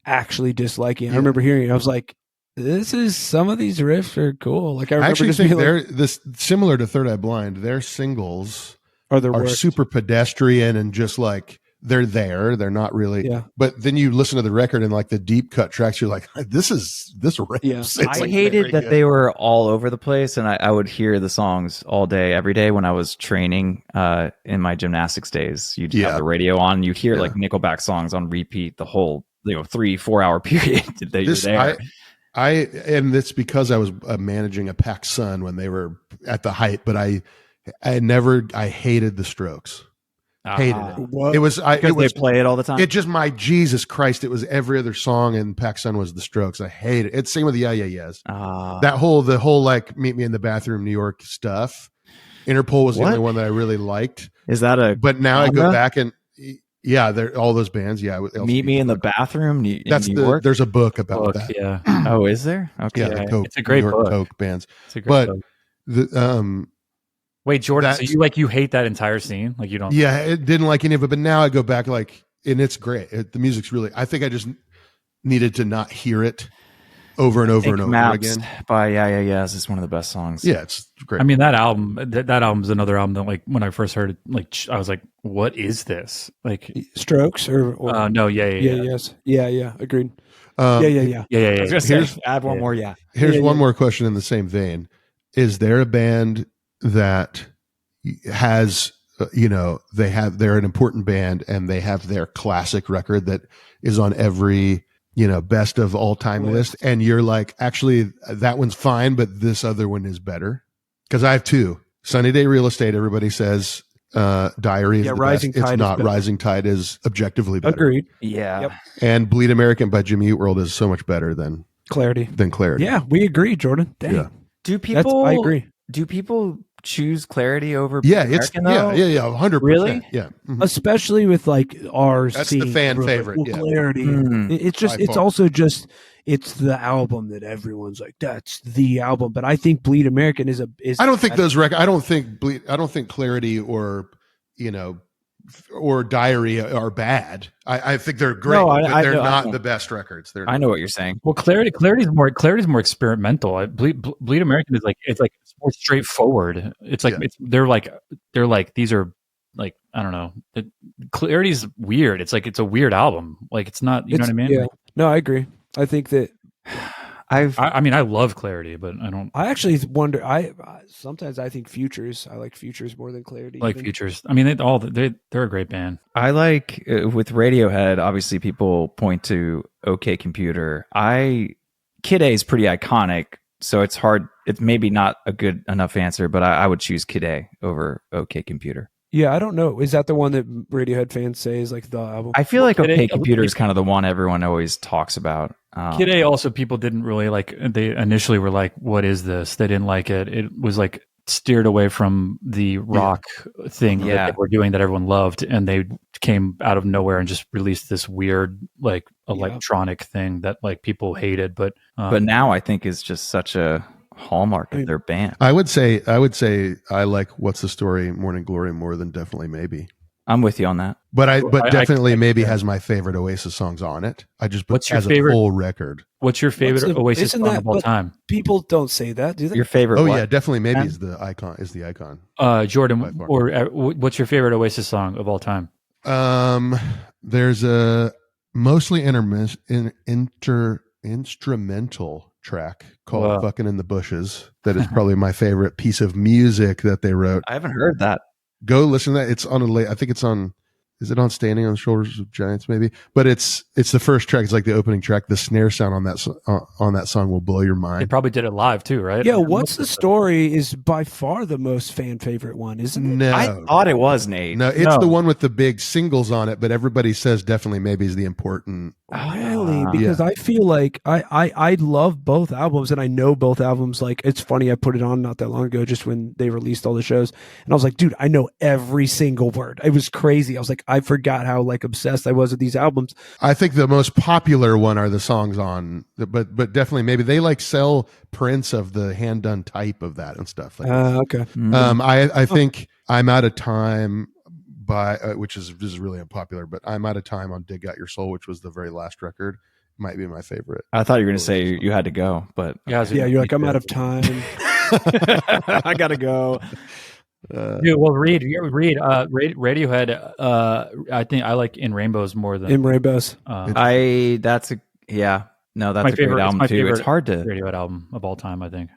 actually disliking. I remember hearing it. I was like, some of these riffs are cool. Like I remember actually just think being they're like, this similar to Third Eye Blind. Their singles are the are worst. super pedestrian and just like they're there. They're not really. Yeah. But then you listen to the record and like the deep cut tracks, you're like, this rips. Yeah. It's I like hated very that good. they were all over the place, and I would hear the songs all day, every day when I was training in my gymnastics days. You'd have the radio on, and you hear like Nickelback songs on repeat the whole 3-4 hour period that you're there. And it's because I was managing a Pac Sun when they were at the height, but I hated the Strokes. Hated it. What? It was Because they play it all the time. It just my Jesus Christ. It was every other song in Pac Sun was the Strokes. I hate it. It's same with the Yeah Yeah Yeahs. The whole like Meet Me in the Bathroom New York stuff. Interpol was the only one that I really liked. Is that a? But now I go back and they're all those bands. Yeah, Meet Me in the Bathroom. That's New York? There's a book about that. Yeah. Oh, is there? Okay. Yeah, the Coke, It's a great New York book. Coke bands. It's a great But book. the Wait, Jordan, so that's- you hate that entire scene? Like you don't? yeah, it didn't like any of it. But now I go back like, and it's great. The music's really. I think I just needed to not hear it over and over and over Maps again. by Yeah Yeahs is one of the best songs. Yeah, it's great. I mean, that album's another album that, like, when I first heard it, like, I was like, "What is this?" Like, Strokes or no, yeah. yes, yeah, agreed. Um, Yeah. I was gonna say, Here's- add one more. Yeah. Here's Yeah, one yeah. more question in the same vein. Is there a band that has, they're an important band and they have their classic record that is on every, best of all time list. And you're like, actually, that one's fine, but this other one is better. Because I have two. Sunny Day Real Estate, everybody says Diary is the Rising best. It's Tide not. is Rising Tide is objectively better. Agreed. Yeah. Yep. And Bleed American by Jimmy Eat World is so much better than Clarity. Clarity. Yeah, we agree, Jordan. Dang. Yeah. Do people? I agree. Do people choose Clarity over? Yeah, American, it's though? 100%. Really? Yeah. Mhm. Especially with like our That's the scene, fan we're like, favorite, well, yeah. Clarity. It's just. By It's far. also just. It's the album that everyone's like, that's the album. But I think Bleed American is. I don't think those records. I don't think Clarity or or Diary are bad. I think they're great, No, but they're know- not the best records. I know what you're saying. Well, Clarity's more experimental. Bleed American is like it's more straightforward. It's like they're like these are like I don't know. Clarity's weird. It's like it's a weird album. Like it's not. You know what I mean? Yeah. No, I agree. I think that. I mean, I love Clarity, but I don't I actually wonder. Sometimes I think Futures. I like Futures more than Clarity. like even. Futures. I mean, they're a great band. I like with Radiohead. Obviously, people point to OK Computer. Kid A is pretty iconic, so it's hard. It's maybe not a good enough answer, but I would choose Kid A over OK Computer. Yeah, I don't know. Is that the one that Radiohead fans say is like the album? I feel like Kid A- OK Computer is kind of the one everyone always talks about. Kid A also people didn't really like. They initially were like, "What is this?" They didn't like it. It was like steered away from the rock thing that they were doing that everyone loved, and they came out of nowhere and just released this weird like electronic thing that like people hated. But now I think is just such a hallmark of their band. I would say I like What's the Story, Morning Glory more than Definitely Maybe. I'm with you on that. But Definitely Maybe has my favorite Oasis songs on it. I just What's your as favorite a whole record. What's your favorite Oasis song of all time? People don't say that, do they? Your favorite? Oh what? yeah, Definitely Maybe is the icon. Jordan, or what's your favorite Oasis song of all time? There's a mostly instrumental track called "Fucking in the Bushes" that is probably my favorite piece of music that they wrote. I haven't heard that. Go listen to that. It's on I think it's on. Is it on Standing on the Shoulders of Giants? Maybe, but it's the first track. It's like the opening track. The snare sound on that song will blow your They mind. probably did it live too, right? Yeah, What's the Story is by far the most fan favorite one, isn't it? No, I thought it was Nate. no, it's the one with the big singles on it. But everybody says Definitely Maybe is the important. Really? Because I feel like I love both albums and I know both albums. Like, it's funny, I put it on not that long ago, just when they released all the shows. And I was like, dude, I know every single word. It was crazy. I was like, I forgot how like obsessed I was with these albums. I think the most popular one are the songs on, but Definitely Maybe they like sell prints of the hand done type of that and stuff. Like Okay. I think I'm Out of Time by which is this is really unpopular, but I'm Out of Time on Dig Out Your Soul, which was the very last record, might be my favorite. I thought you were going to say You Had to Go, but Yeah, you're like, I'm out of time. I gotta go. Dude, well, Radiohead. I think I like In Rainbows more than In Rainbows. That's a great album my too. favorite It's hard to. Radiohead album of all time. I think.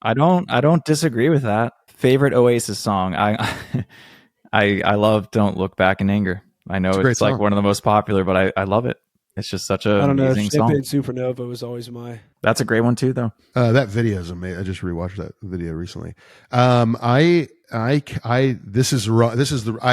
I don't disagree with that. Favorite Oasis song. I love Don't Look Back in Anger. I know it's like one of the most popular, but I love it. It's just such a amazing song. Champagne Supernova was always my. That's a great one too, though. That video is amazing. I just rewatched that video recently. I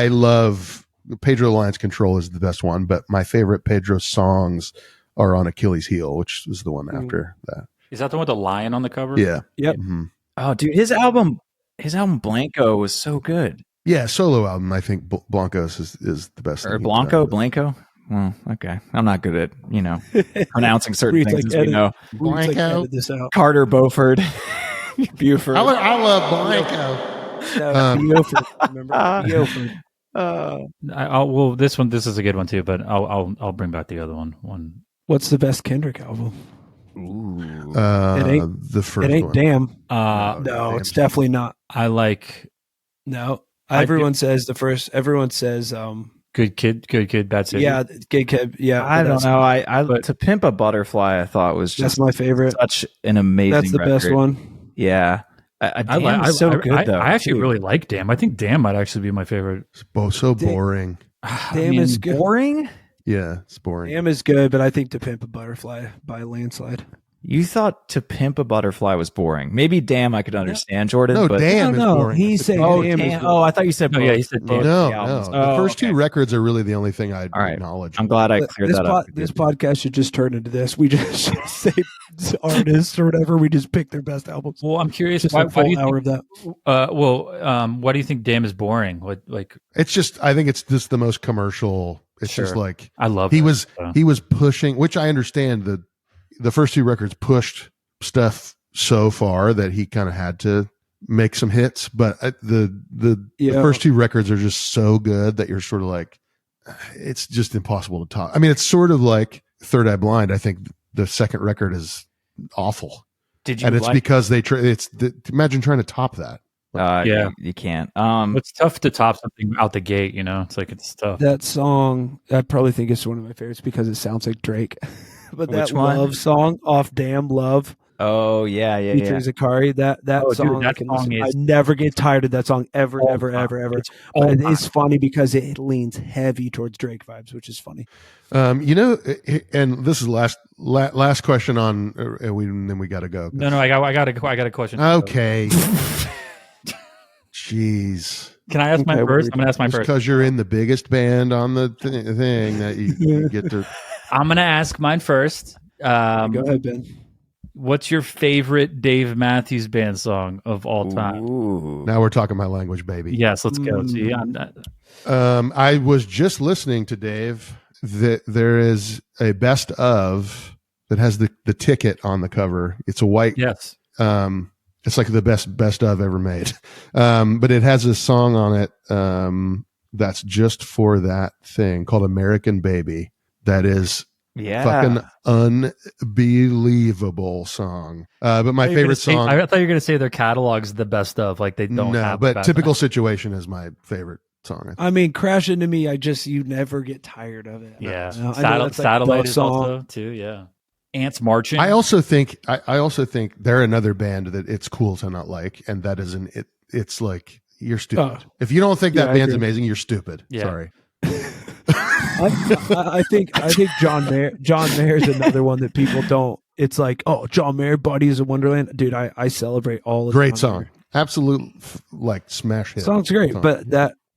love Pedro Lions Control is the best one, but my favorite Pedro songs are on Achilles Heel, which was the one after that. Is that the one with the lion on the cover? Yeah. Yep. Mm-hmm. Oh, dude, his album Blanco was so good. Yeah, solo album. I think Blancos is the best. Or Blanco. Well, okay. I'm not good at pronouncing certain things, as we know. Blanco. This out. Carter Beauford, Buford. I love Blanco. Beaufort, remember? Beaufort. This is a good one too, but I'll bring back the other one. What's the best Kendrick album? The first It ain't one. Damn. No, it's definitely not. I like No. Everyone says Good Kid, Bad City. Yeah, Good Kid. Yeah, I don't know. To Pimp a Butterfly, I thought was just that's my favorite. such an amazing. That's the record. best one. Yeah, Damn is so good, though. I actually dude. really like Damn. I think Damn might actually be my favorite. It's so boring. Damn is good. Boring? Yeah, it's boring. Damn is good, but I think To Pimp a Butterfly by a landslide. You thought To Pimp a Butterfly was boring. Maybe Damn I could understand, Jordan. No, but Damn is boring. He's saying Damn is good. Oh, I thought you said No, both. yeah, he said both Damn. the albums. The first two records are really the only thing I acknowledge. I'm glad I cleared that up. This podcast should just turn into this. We just say artists or whatever. We just pick their best albums. Well, I'm curious. Just Why a full do you hour think, of that. why do you think Damn is boring? It's just, I think it's just the most commercial. It's Sure. just like I love he that, was so. he was pushing, which I understand the first two records pushed stuff so far that he kind of had to make some hits, but the first two records are just so good that you're sort of like, it's just impossible to top. I mean, it's sort of like Third Eye Blind. I think the second record is awful. Did you? And it's because they imagine trying to top that. Yeah. You can't. It's tough to top something out the gate. It's tough. That song, I probably think it's one of my favorites because it sounds like Drake. But that Which one? Love song off Damn Love. Oh yeah. Featuring Zakari. That song, dude, I never get tired of that song ever. But it's funny because it leans heavy towards Drake vibes, which is funny. And this is last question on, then we got to go. No, I got a question. Okay. Jeez. Can I ask mine first? I'm gonna ask mine first because you're in the biggest band on the thing that you get to. I'm gonna ask mine first. Go ahead, Ben. What's your favorite Dave Matthews Band song of all time? Ooh. Now we're talking my language, baby. Yes, let's go. See, I'm not. I was just listening to Dave that there is a best of that has the ticket on the cover. It's a white. Yes. It's like the best of ever made. But it has a song on it that's just for that thing called American Baby. That is fucking unbelievable song. But my favorite song. I thought you were going to say their catalog's the best of. Like they don't have. But Typical Situation is my favorite song. I mean, Crash Into Me. you never get tired of it. Yeah. Satellite is also too. Yeah. Ants Marching. I also think they're another band that it's cool to not like, and that isn't it. It's like you're stupid. If you don't think that band's amazing, you're stupid. Yeah. Sorry. I think John Mayer is another one that people don't. It's like, oh, John Mayer, Buddies of Wonderland, dude. I celebrate all of great song, Mayer. Absolute like smash hit. Song's great, but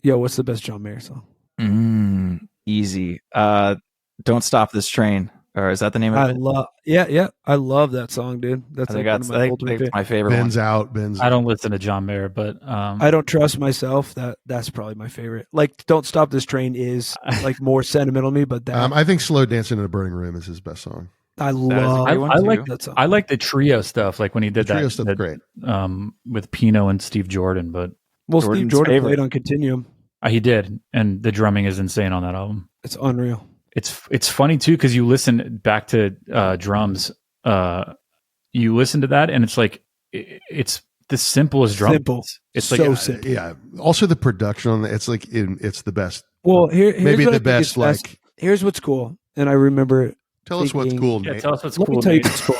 what's the best John Mayer song? Easy. Don't Stop This Train. Or is that the name of it? I love that song, dude. That's that's my favorite. Ben's one. out. Ben's. I don't listen to John Mayer, but I Don't Trust Myself. That's probably my favorite. Like, Don't Stop This Train is like more sentimental to me, but that I think Slow Dancing in a Burning Room is his best song. I love. I like that song. I like the trio stuff, like when he did the trio stuff. Great. With Pino and Steve Jordan, but Steve Jordan played on Continuum. He did, and the drumming is insane on that album. It's unreal. It's funny too because you listen back to drums. You listen to that, and it's like it's the simplest drum. Simple. It's so like simple. Yeah. Also, the production on it's like it's the best. Well, here's maybe the best. Like, here's what's cool, and I remember. Tell us what's cool. Yeah, tell us what's Let cool. me tell you what's cool.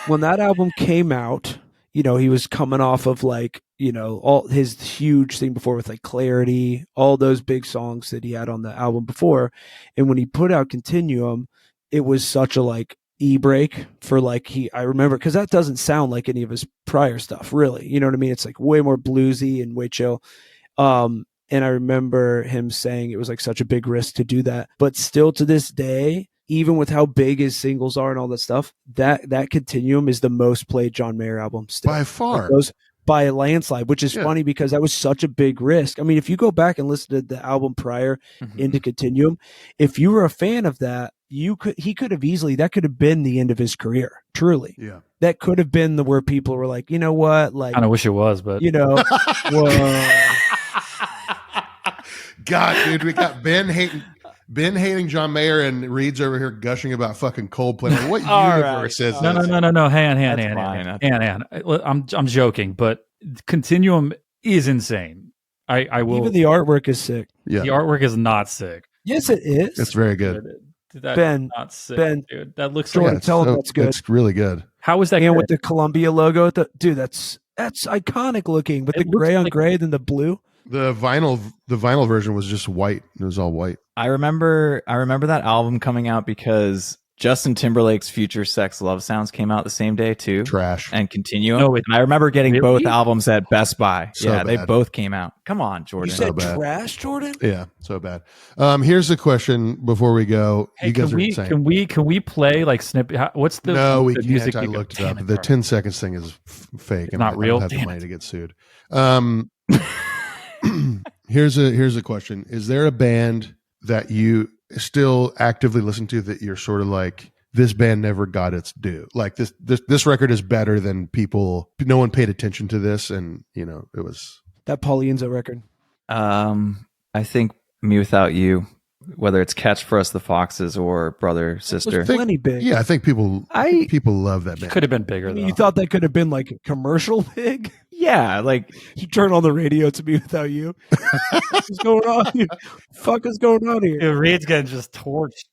When that album came out, he was coming off of like, all his huge thing before with like Clarity, all those big songs that he had on the album before. And when he put out Continuum, it was such a like e-break for like I remember, because that doesn't sound like any of his prior stuff, really. You know what I mean? It's like way more bluesy and way chill. And I remember him saying it was like such a big risk to do that. But still to this day, even with how big his singles are and all that stuff, that Continuum is the most played John Mayer album still. By far. By a landslide, which is funny because that was such a big risk. I mean, if you go back and listen to the album prior into Continuum, if you were a fan of that, he could have easily, that could have been the end of his career. Truly. Yeah. That could have been where people were like, you know what? Like, I kind of wish it was, but God, dude, we got Ben hating John Mayer and Reed's over here gushing about fucking Coldplay. Like, what universe is this? No. Hang on. I'm joking, but Continuum is insane. I will. Even the artwork is sick. Yeah. The artwork is not sick. Yes, it is. It's very good. Ben, not sick, Ben, dude. That looks Jordan, like tell him that's good. It's really good. How was that? And with the Columbia logo, dude, that's That's iconic looking, but It the looks gray on like- gray, then the blue. The vinyl version was just white. It was all white. I remember that album coming out because Justin Timberlake's Future Sex Love Sounds came out the same day too. Trash. And Continuum. No, and I remember getting really? both albums at Best Buy. So yeah, they bad. both came out. Come on, You Jordan. said bad. trash, Jordan? Yeah, so bad. Here's the question before we go. Hey, you guys can are we insane. can we play like snippet? What's the No, we the can't. music? I you go, looked it "Damn up. it, The Carl." 10 seconds thing is fake. It's not I real? don't have the Damn money it. to get sued. Here's a question. Is there a band that you still actively listen to that you're sort of like, this band never got its due? Like this record is better than people. No one paid attention to this, and it was. That Paulienzo record. I think Me Without You, whether it's Catch for Us the Foxes or Brother Sister. Was plenty big. Yeah, I think people love that band. Could have been bigger I though. mean, you thought that could have been like commercial big? Yeah, like You turn on the radio to Me Without You. What's going on here? Fuck is going on here? Reed's getting just torched.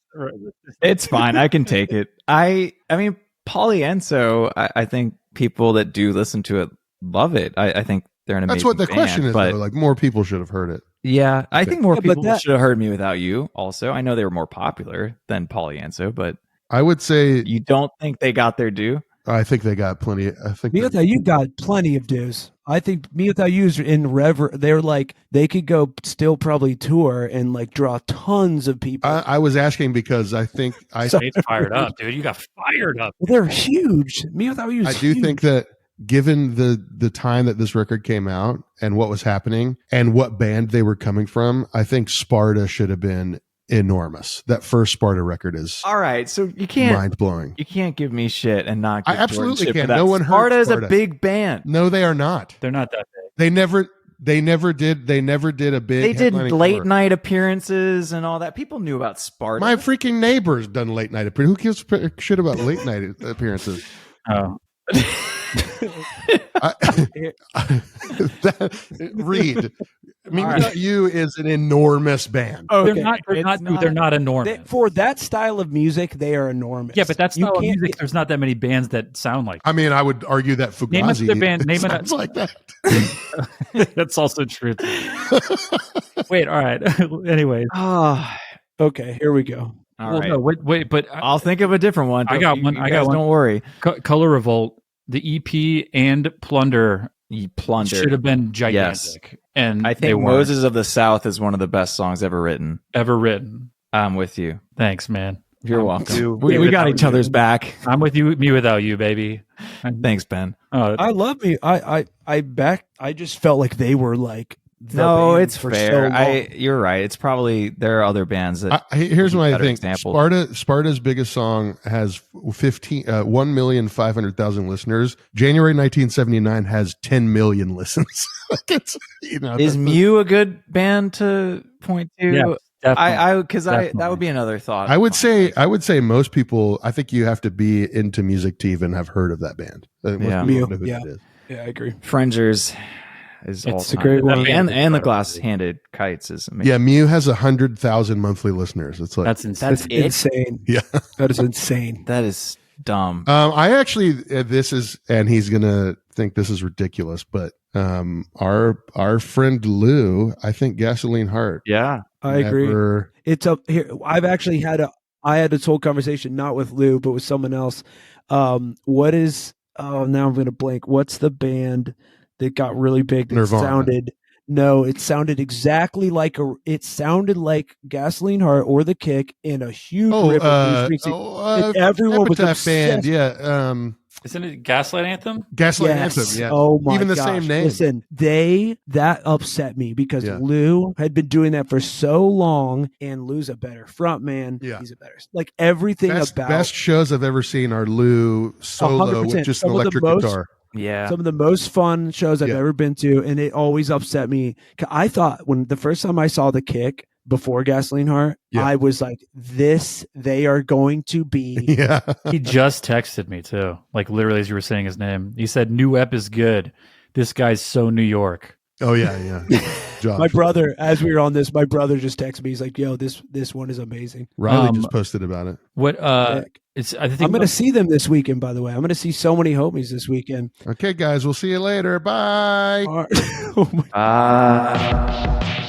it's fine. I can take it. I mean, Paulienzo, I think people that do listen to it love it. I think they're an amazing That's what the band, question is. but Though. Like more people should have heard it. yeah, I think more Yeah, but people should have heard Me Without You also. I know they were more popular than Paulienzo, but I would say you don't think they got their due? I think they got plenty. I think Me Without You got plenty of dues. I think Me Without You is in they're like, they could go still probably tour and like draw tons of people. I was asking because I think Sorry. It's fired up, dude. You got fired up. Well, they're huge. Me Without You is I do huge. think that given the time that this record came out and what was happening and what band they were coming from, I think Sparta should have been enormous. That first Sparta record is All right, so you can't mind blowing. you can't give me shit and not give I absolutely Jordan shit for can't. that. No one heard Sparta is a Sparta. big band. No, they are not. They're not that big. They never did a big. They did headlining late tour. night apperances and all that. People knew about Sparta. My freaking neighbor's done late night appearances. Who gives shit about late night appearances? Oh, Reed, Me All right. Without You is an enormous band. Okay. they're not. They're it's not. not- They're not enormous. For that style of music, they are enormous. Yeah, but that's You not can't music. get- There's not that many bands that sound like. I mean, I would argue that Name us Fugazi the band- name it- sounds like that. That's also true. Wait. All right. Anyways. Ah, Okay, here we go. all Well, right. no. Wait. But I'll think of a different one. I got one. You I got guys one. Don't worry. Color Revolt, the EP and Plunder You plunder. should have been gigantic. Yes. And I they think weren't Moses of the South is one of the best songs ever written. ever written. I'm with you. Thanks, man. You're I'm welcome. with you. We got each other's back. I'm with you. Me without you, baby. Thanks, Ben. Oh, I love me. I just felt like they were like the No, band it's for fair. so long. You're right. It's probably there are other bands that Here's what I better think. examples. Sparta's biggest song has 1,500,000 listeners. January 1979 has 10 million listens. Like it's, is that's- Mew a good band to point to? yeah, definitely. Because Definitely. that would be another thought. I would say most people. I think you have to be into music to even have heard of that band. Most Yeah. people Mew, don't know who yeah. that is. Yeah, I agree. Frangers is It's all a great one. and That the band is glass-handed kites is amazing. Yeah, Mew has 100,000 monthly listeners. It's like That's insane. That's it. Insane. yeah. That is insane. That is dumb. I actually this is, and he's gonna think this is ridiculous, but our friend Lou, I think Gasoline Heart. Yeah. I agree. never- It's up here. I've actually I had this whole conversation not with Lou but with someone else. What is? Oh, now I'm going to blank. What's the band that got really big? That Nirvana. it sounded exactly like it sounded like Gasoline Heart or The Kick in a huge rip of Bruce Springsteen. And everyone was Epitaph band. obsessed. Yeah, Isn't it Gaslight Anthem? Gaslight Yes. Anthem. Yeah. Oh my Even the gosh. same name. Listen, that upset me because Yeah. Lou had been doing that for so long, and Lou's a better front man. Yeah. He's a better everything Best about shows I've ever seen are Lou solo 100%. with just an Some of the electric most- guitar. Yeah. some of the most fun shows I've Yeah. ever been to, and it always upset me. I thought when the first time I saw The Kick before Gasoline Heart, Yeah. I was like, they are going to be. Yeah. He just texted me too. Like literally as you were saying his name. He said, "New ep is good. This guy's so New York." Oh yeah, yeah. Josh. My brother, as we were on this, my brother just texted me. He's like, "Yo, this one is amazing." Riley Um, just posted about it. What I think I'm going to see them this weekend, by the way. I'm going to see so many homies this weekend. Okay, guys, we'll see you later. Bye. All right. Oh my- Bye.